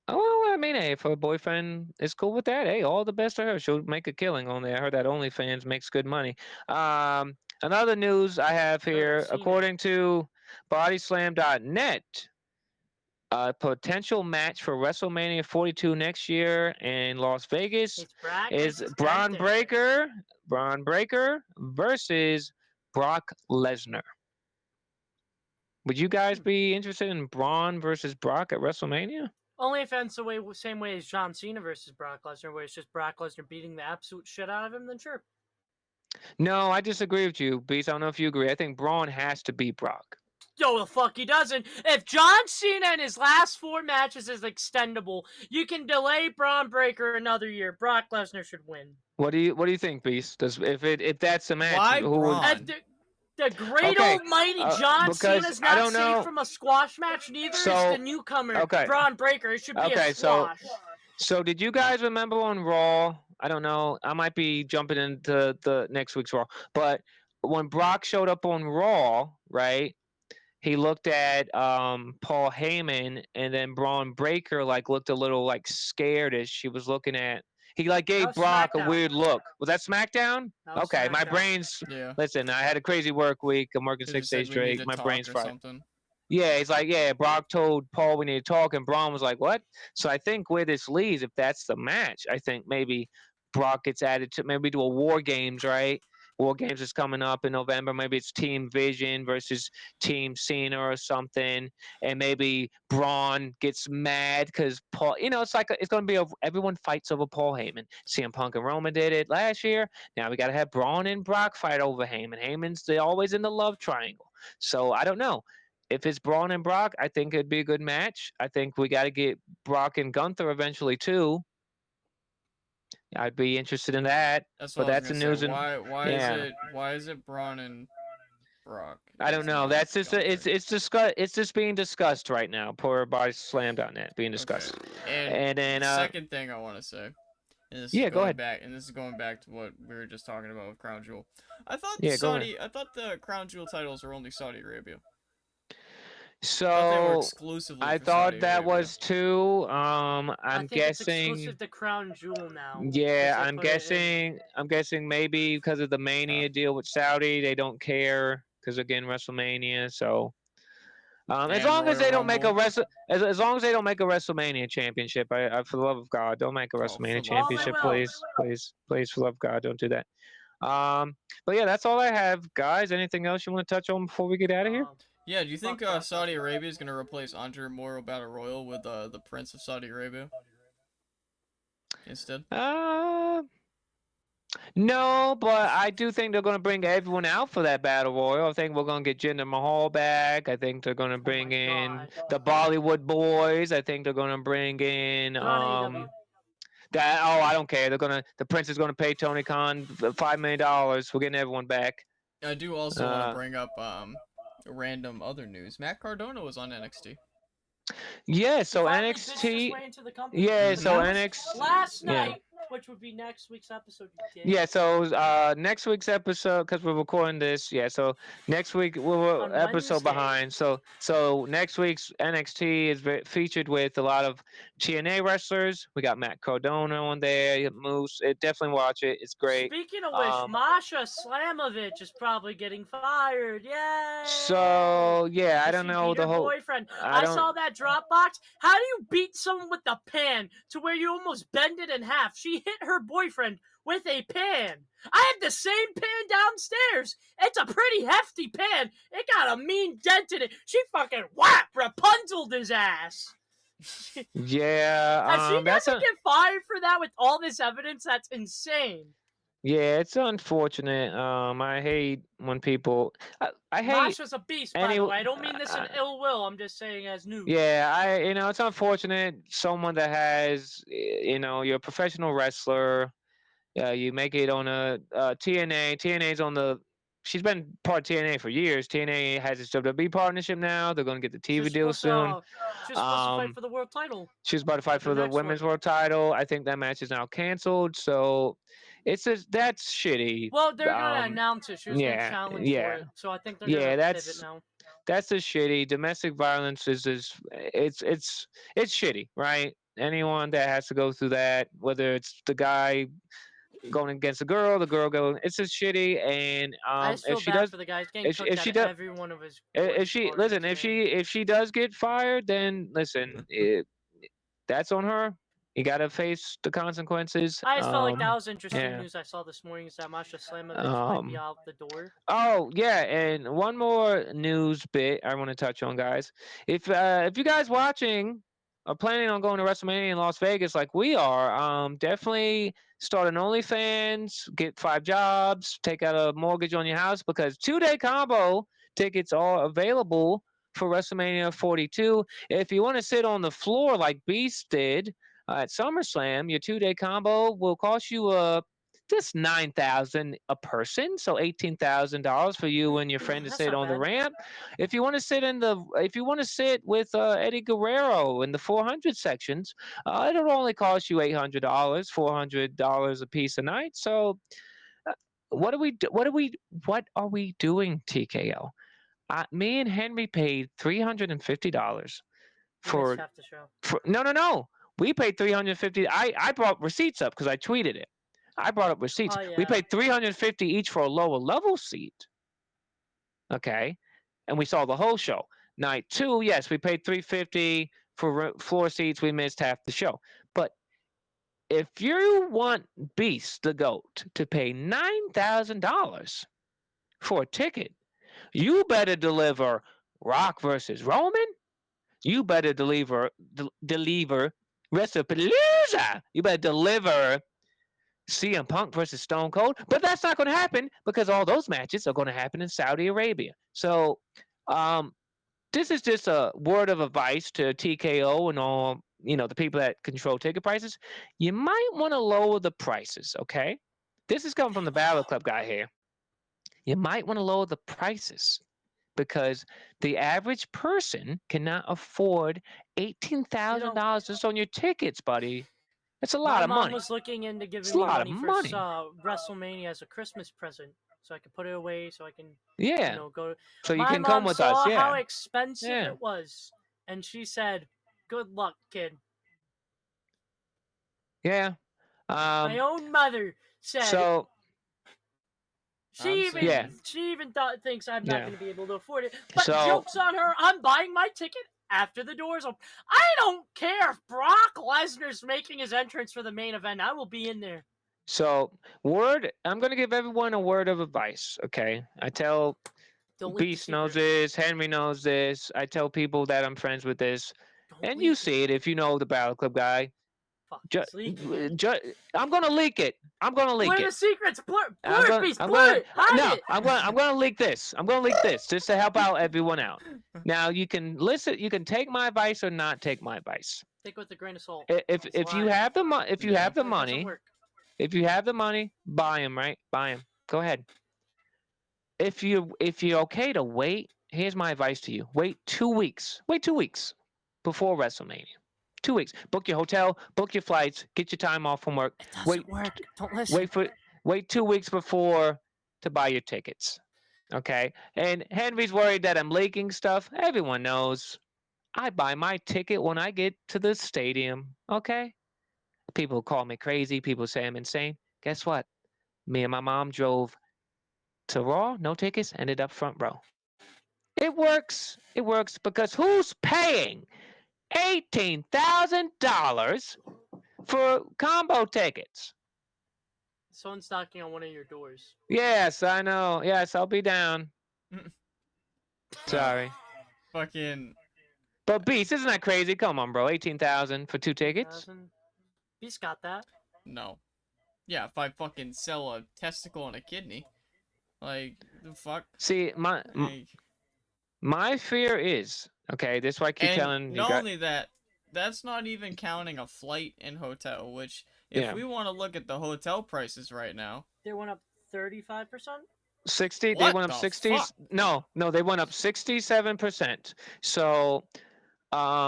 Oh, I mean, hey, if her boyfriend is cool with that, hey, all the best to her. She'll make a killing on there. I heard that OnlyFans makes good money. Another news I have here, according to Bodyslam.net, a potential match for WrestleMania 42 next year in Las Vegas is Braun Breaker versus Brock Lesnar. Would you guys be interested in Braun versus Brock at WrestleMania? OnlyFans the same way as John Cena versus Brock Lesnar, where it's just Brock Lesnar beating the absolute shit out of him, then sure. No, I disagree with you, Beast. I don't know if you agree. I think Braun has to beat Brock. No, the fuck he doesn't. If John Cena in his last 4 matches is extendable, you can delay Braun Breaker another year. Brock Lesnar should win. What do you think, Beast? If that's the match, why Braun? The great almighty John Cena's not safe from a squash match. Neither is the newcomer Braun Breaker. It should be a squash. So did you guys remember on Raw? I don't know. I might be jumping into the next week's Raw, but when Brock showed up on Raw, right? He looked at Paul Heyman, and then Braun Breaker looked a little scared as she was looking at He like That gave was Brock a SmackDown. weird look. Was that SmackDown? That was Okay, my SmackDown. brain's Yeah. listen. I had a crazy work week. I'm working Because he 6 days said we need straight. to My talk brain's or fried. something. Yeah, he's like, yeah, Brock told Paul we need to talk, and Braun was like, what? So I think where this leads, if that's the match, I think maybe Brock gets added to maybe do a War Games, right? War Games is coming up in November. Maybe it's Team Vision versus Team Cena or something, and maybe Braun gets mad because Paul. It's like it's going to be everyone fights over Paul Heyman. CM Punk and Roman did it last year. Now we got to have Braun and Brock fight over Heyman. Heyman's always in the love triangle. So I don't know. If it's Braun and Brock, I think it'd be a good match. I think we got to get Brock and Gunther eventually too. I'd be interested in that. That's But what I was that's gonna the say. news. And yeah, Why is it Braun and Brock? I don't Is know. not That's just Gunther. it's just being discussed right now. Poor by Slam.net being Okay. discussed. And And then the second thing I want to say, and yeah, go ahead. this is going back to what we were just talking about with Crown Jewel. I thought Yeah, go ahead. I thought the Crown Jewel titles were only Saudi Arabia. I thought they were So exclusively I for Saudi thought that Arabia. was too. I I'm think it's guessing. exclusive to Crown Jewel now. Yeah, 'cause they I'm put it in- guessing. I'm guessing maybe because of the Mania deal with Saudi, they don't care because again WrestleMania. So as And long as Royal they don't make Rumble. as long as they don't make a WrestleMania championship, I for the love of God, don't make a Oh, for WrestleMania the love of championship, God. please, please, please, for the love of God, don't do that. But yeah, that's all I have, guys. Anything else you want to touch on before we get out of here? Yeah, do you think Fuck that. Saudi Arabia is gonna replace Andre Memorial Battle Royal with the Prince of Saudi Arabia instead? No, but I do think they're going to bring everyone out for that battle royal. I think we're going to get Jinder Mahal back. I think they're going to bring in God. the Bollywood boys. I think they're going to bring in They're on AEW. that. Oh, I don't care. The prince is going to pay Tony Khan $5 million. We're getting everyone back. I do also want to bring up random other news. Matt Cardona was on NXT. Yeah, so He finally bitched his NXT. way into the company. Yeah, so That was NXT. last Yeah. night, which would be next week's episode. You dick. Yeah, so next week's episode, because we're recording this, yeah, so next week we're On episode Wednesday. behind. So next week's NXT is featured with a lot of TNA wrestlers. We got Matt Cardona on there, you got Moose. Definitely watch it. It's great. Speaking of which, Masha Slamovich is probably getting fired. Yay! So yeah, I don't She know beat the her whole. boyfriend. I don't. saw that Dropbox. How do you beat someone with a pan to where you almost bend it in half? She hit her boyfriend with a pan. I have the same pan downstairs. It's a pretty hefty pan. It got a mean dent in it. She fucking Rapunzeled his ass. Yeah, And she doesn't get fired for that with all this evidence. That's insane. Yeah, it's unfortunate. I hate when people. I hate. Masha's a beast, by the way. I don't mean this in ill will. I'm just saying as news. Yeah, it's unfortunate. Someone that has, you're a professional wrestler. You make it on a TNA. TNA's on the. She's been part of TNA for years. TNA has its WWE partnership now. They're going to get the TV deal soon. She's supposed to fight for the world title. She's about to fight for the women's world title. I think that match is now canceled. So that's shitty. Well, they're gonna announce it. She was gonna challenge for it. So I think they're gonna pivot now. That's just shitty. Domestic violence is it's shitty, right? Anyone that has to go through that, whether it's the guy going against the girl going, it's just shitty. And I just feel bad for the guy. He's getting cooked out of every one of his. If she does get fired, then listen, that's on her. You gotta face the consequences. I just felt like that was interesting news I saw this morning. Is that Masha Slamovich might be out the door. Oh yeah, and one more news bit I want to touch on, guys. If you guys watching are planning on going to WrestleMania in Las Vegas like we are, definitely start an OnlyFans, get 5 jobs, take out a mortgage on your house because 2-day combo tickets are available for WrestleMania 42. If you want to sit on the floor like Beast did at SummerSlam, your 2-day combo will cost you just $9,000 a person, so $18,000 for you and your friend to sit on the ramp. If you want to sit with Eddie Guerrero in the 400 sections, it'll only cost you $800, $400 a piece a night. So, what are we doing, TKO? Me and Henry paid $350 for no. We paid 350. I brought receipts up because I tweeted it. I brought up receipts. Oh We yeah. paid 350 each for a lower level seat. Okay, and we saw the whole show. Night two, yes, we paid 350 for floor seats. We missed half the show. But if you want Beast the Goat to pay $9,000 for a ticket, you better deliver Rock versus Roman. You better deliver Wrestlepalooza. You better deliver CM Punk versus Stone Cold. But that's not going to happen because all those matches are going to happen in Saudi Arabia. So, um, this is just a word of advice to TKO and all, the people that control ticket prices. You might want to lower the prices, okay? This is coming from the Battle Club guy here. You might want to lower the prices because the average person cannot afford You know, $18,000 just on your tickets, buddy. That's a lot my of mom money. was looking into It's giving a me lot of money for money. WrestleMania as a Christmas present, so I could put it away, so I can, Yeah. go. So you My can come mom with us. saw how Yeah. expensive Yeah. it was, and she said, "Good luck, kid." Yeah. My Um. own mother said So I'm yeah. she even thinks I'm not Yeah. going to be able to afford it. But So jokes on her. I'm buying my ticket after the doors open. I don't care if Brock Lesnar's making his entrance for the main event. I will be in there. I'm gonna give everyone a word of advice. Okay. I tell Delete the Beast knows secret. this. Henry knows this. I tell people that I'm friends with this, Don't and you leak it. see it if you know the Battle Club guy. Fuck, Ju- he's leaking it. I'm gonna leak it. I'm gonna leak Blur the it. secrets. Blur I'm it, gonna. Beast. I'm Blur gonna. it. Hide No. it. I'm gonna leak this. I'm gonna leak this just to help out everyone out. Now you can listen. You can take my advice or not take my advice. Take it with a grain of salt. If you Lying. have the if you yeah. have the It doesn't money, work. if you have the money, buy them. Right? Buy them. Go ahead. If you're okay to wait, here's my advice to you: wait 2 weeks. Wait 2 weeks before WrestleMania. 2 weeks. Book your hotel. Book your flights. Get your time off from work. It doesn't Wait. work. Don't listen. Wait for. Wait 2 weeks before to buy your tickets. Okay. And Henry's worried that I'm leaking stuff. Everyone knows. I buy my ticket when I get to the stadium. Okay. People call me crazy. People say I'm insane. Guess what? Me and my mom drove to Raw, no tickets, ended up front row. It works. It works because who's paying $18,000 for combo tickets? Someone's knocking on one of your doors. Yes, I know. Yes, I'll be down. Uh, Sorry. fucking But Beast, isn't that crazy? Come on, bro. 18,000 for 2 tickets? 2,000. Beast got that. no. Yeah, if I fucking sell a testicle and a kidney, like the fuck. See, Like, my fear is, okay, this is why I keep and telling you not guys. only that, that's not even counting a flight and hotel. Which, if Yeah. we want to look at the hotel prices right now, They went up 35%. 60, they what went up the 60. fuck? No, they went up 67%. So,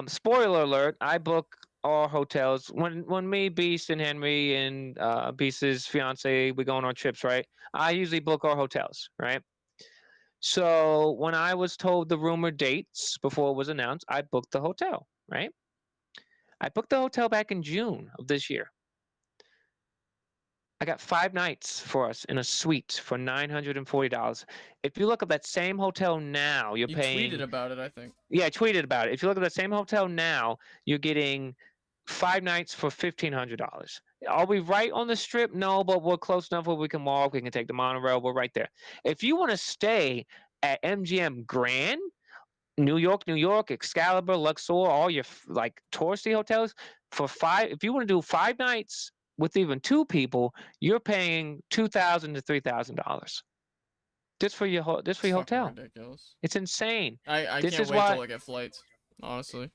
spoiler alert, I book our hotels when me, Beast, and Henry and Beast's fiance, we go on our trips, right? I usually book our hotels, right? So when I was told the rumored dates before it was announced, I booked the hotel, right? I booked the hotel back in June of this year. I got 5 nights for us in a suite for $940. If you look up that same hotel now, you're You paying. tweeted about it, I think. Yeah, I tweeted about it. If you look at that same hotel now, you're getting 5 nights for $1,500. Are we right on the strip? No, but we're close enough where we can walk. We can take the monorail. We're right there. If you want to stay at MGM Grand, New York, Excalibur, Luxor, all your like touristy hotels for five. If you want to do 5 nights with even two people, you're paying $2,000 to $3,000 just for your It's fucking hotel. ridiculous. It's insane. I This can't is wait why till I get flights. Honestly.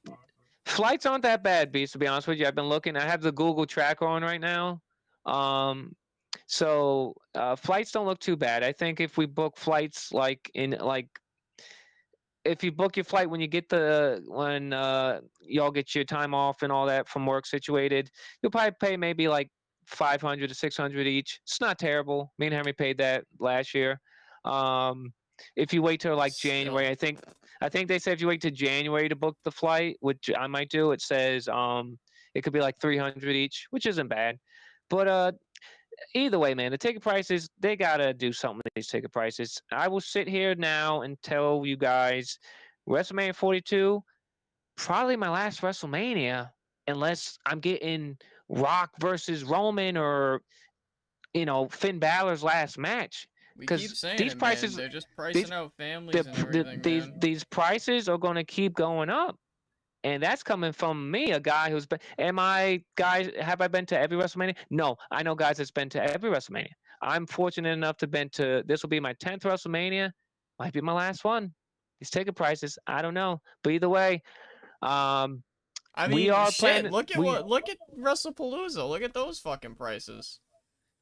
flights aren't that bad, Beast. To be honest with you, I've been looking. I have the Google tracker on right now. Um, so flights don't look too bad. I think if we book flights if you book your flight when y'all get your time off and all that from work situated, you'll probably pay maybe like 500 to 600 each. It's not terrible. Me and Henry paid that last year. Um, if you wait till like Still. January, I think they said if you wait till January to book the flight, which I might do, it says it could be like 300 each, which isn't bad. But either way, man, the ticket prices, they gotta do something with these ticket prices. I will sit here now and tell you guys, WrestleMania 42, probably my last WrestleMania, unless I'm getting Rock versus Roman or Finn Balor's last match. We keep Because saying these it, man. prices, They're just these pricing out families the, and the, everything, these man. these prices are going to keep going up. And that's coming from me, a guy who's been. Have I been to every WrestleMania? No, I know guys that's been to every WrestleMania. I'm fortunate enough to been to. This will be my 10th WrestleMania. Might be my last one. These ticket prices, I don't know. But either way, um, I we mean, are shit. planning. Look at Wrestlepalooza. Look at those fucking prices.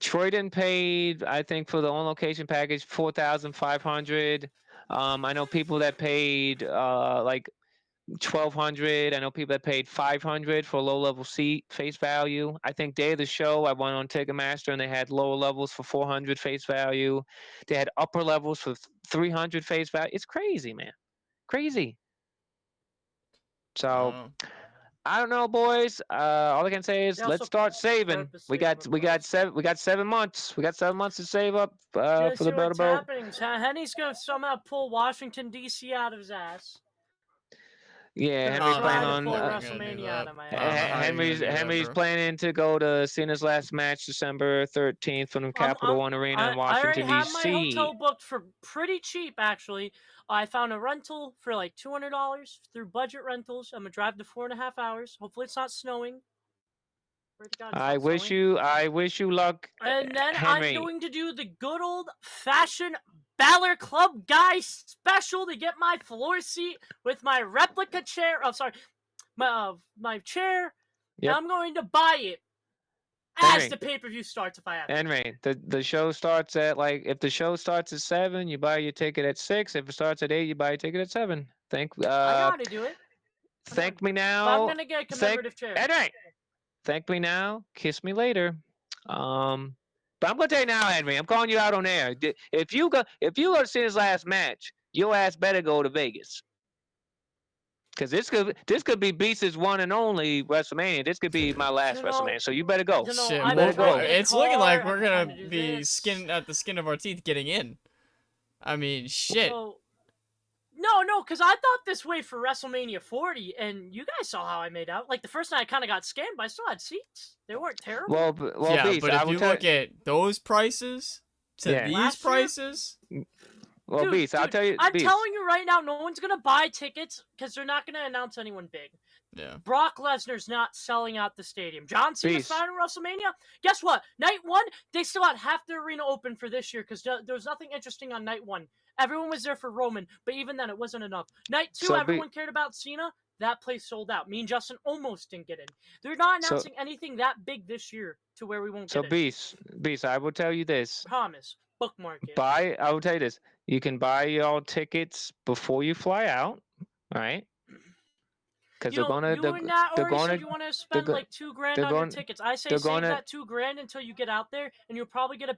Troyden paid, I think, for the on location package 4,500. I know people that paid like 1,200. I know people that paid 500 for a low level seat face value. I think day of the show, I went on Ticketmaster and they had lower levels for 400 face value. They had upper levels for 300 face value. It's crazy, man. Crazy. I don't So know. I don't know, boys. All I can say is They let's also start saving. purposely overpriced. We got 7 months. We got 7 months to save up Just for the see what's Bell. happening. Henny's gonna somehow pull Washington D.C. out of his ass. Yeah, Gonna Henry's Oh, try planning no, to on pull you're never gonna do WrestleMania out that. of my I don't know ass. how you're gonna do that, Henry's bro. planning to go to Cena's last match December 13th from the Capital One Arena in I already Washington have my D.C. hotel booked for pretty cheap, actually. I found a rental for like $200 through Budget Rentals. I'm gonna drive to 4.5 hours. Hopefully, it's not snowing. Pray to God, it's not snowing. I wish you luck, And then I'm Henry. going to do the good old fashioned Balor Club guy special to get my floor seat with my replica chair. Oh, sorry, my chair. Yep. I'm going to buy it as Henry. the pay-per-view starts if I have to. Henry, the show starts at if the show starts at 7, you buy your ticket at 6. If it starts at 8, you buy your ticket at 7. I gotta do it. Thank me But I'm now. gonna get a commemorative chair. Henry, thank me now. Kiss me later. But I'm gonna tell you now, Henry. I'm calling you out on air. If you go to see his last match, your ass better go to Vegas. Because this could be Beast's one and only WrestleMania. This could be my last WrestleMania. So you better go. Shit, I've been trying to get it's looking like car, we're I've been trying gonna to do be this. skin at the skin of our teeth getting in. I mean, shit. So, no, because I thought this way for WrestleMania 40, and you guys saw how I made out. Like, the first night I kind of got scammed, but I still had seats. They weren't terrible. Well, Yeah, Beast, but I if will you tell look at those prices to Yeah. these Last year- prices, well, Dude, Beast, I'll dude, tell you. I'm Beast. telling you right now, no one's going to buy tickets because they're not going to announce anyone big. yeah. Brock Lesnar's not selling out the stadium. John Cena's Beast. final WrestleMania. Guess what? Night one, they still had half the arena open for this year because there was nothing interesting on night one. Everyone was there for Roman, but even then, it wasn't enough. Night two, So, everyone cared about Cena. That place sold out. Me and Justin almost didn't get in. They're not So- announcing anything that big this year to where we won't So get in. Beast, I will tell you this. Promise. Bookmark it. I will tell you this. You can buy y'all tickets before you fly out, right? Because You and Nat they're already gonna said you want to spend go- like $2,000 they're on your going- tickets. I say they're save gonna- that $2,000 until you get out there, and you'll probably get a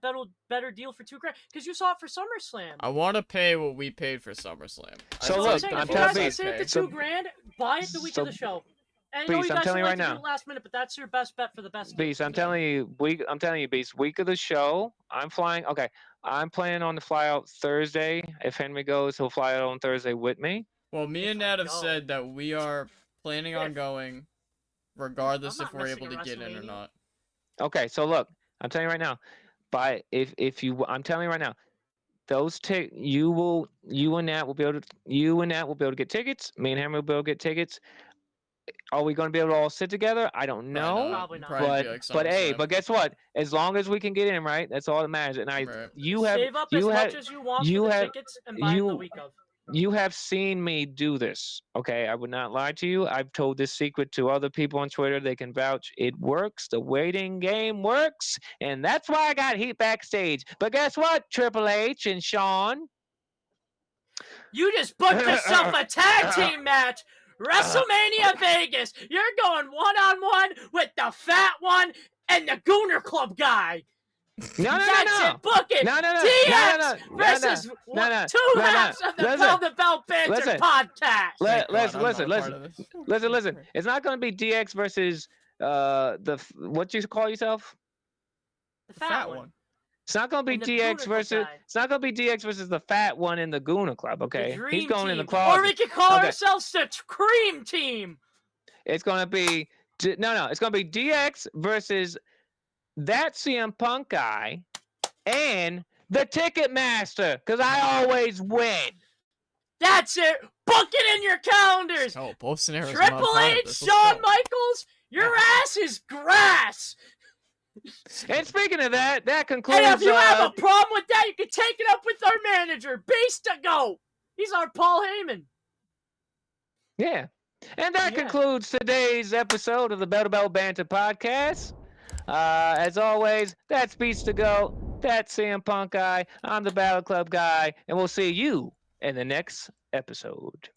better deal for $2,000 because you saw it for SummerSlam. I want to pay what we paid for SummerSlam. So That's what look, saying. I'm If you telling guys can Beast, save the so- $2,000, buy it the week so- of the show. And I know Beast, you I'm guys telling you like right to do now. it last minute, but that's your best bet for the best deal. Beast, I'm telling you, Beast. Week of the show, I'm flying. Okay, I'm planning on to fly out Thursday. If Henry goes, he'll fly out on Thursday with me. Well, me If and I Nat have go. said that we are planning on If- going, regardless I'm if not we're missing able a to get in or WrestleMania. not. Okay, so look, I'm telling you right now. I'm telling you right now, you and Nat will be able to get tickets. Me and Henry will be able to get tickets. Are we going to be able to all sit together? I don't know. Probably not. Probably But be like hey, SummerSlam. but guess what? As long as we can get in, right? That's all that matters. And Right. Save up as much as you want for the tickets and buy them the week of. you have seen me do this. Okay, I would not lie to you. I've told this secret to other people on Twitter. They can vouch. It works. The waiting game works, and that's why I got heat backstage. But guess what? Triple H and Shawn. You just booked yourself a tag team match. WrestleMania Vegas. You're going one-on-one with the fat one and the Gooner Club guy. No. That's it. Book it. No. DX versus two halves of the Bell to Bell Banter Listen. podcast. Thank God I'm not Listen. a part of this. Listen. It's not going to be DX versus what you call yourself? The fat one. It's not gonna be And the DX Guna versus. guy. It's not gonna be DX versus the fat one in the Guna Club. The Okay, he's Dream going in the Team. closet. Or we could call Okay. ourselves the Cream Team. It's gonna be no. It's gonna be DX versus that CM Punk guy and the Ticketmaster, because I always win. That's it. Book it in your calendars. Oh, both scenarios. Triple H, Shawn Michaels, your ass is grass. And speaking of that, that concludes. And if you have a problem with that, you can take it up with our manager, Beast to Go. He's our Paul Heyman. Yeah. And that concludes today's episode of the Bell to Bell Banter podcast. As always, that's Beast to Go. That's CM Punk guy. I'm the Battle Club guy. And we'll see you in the next episode.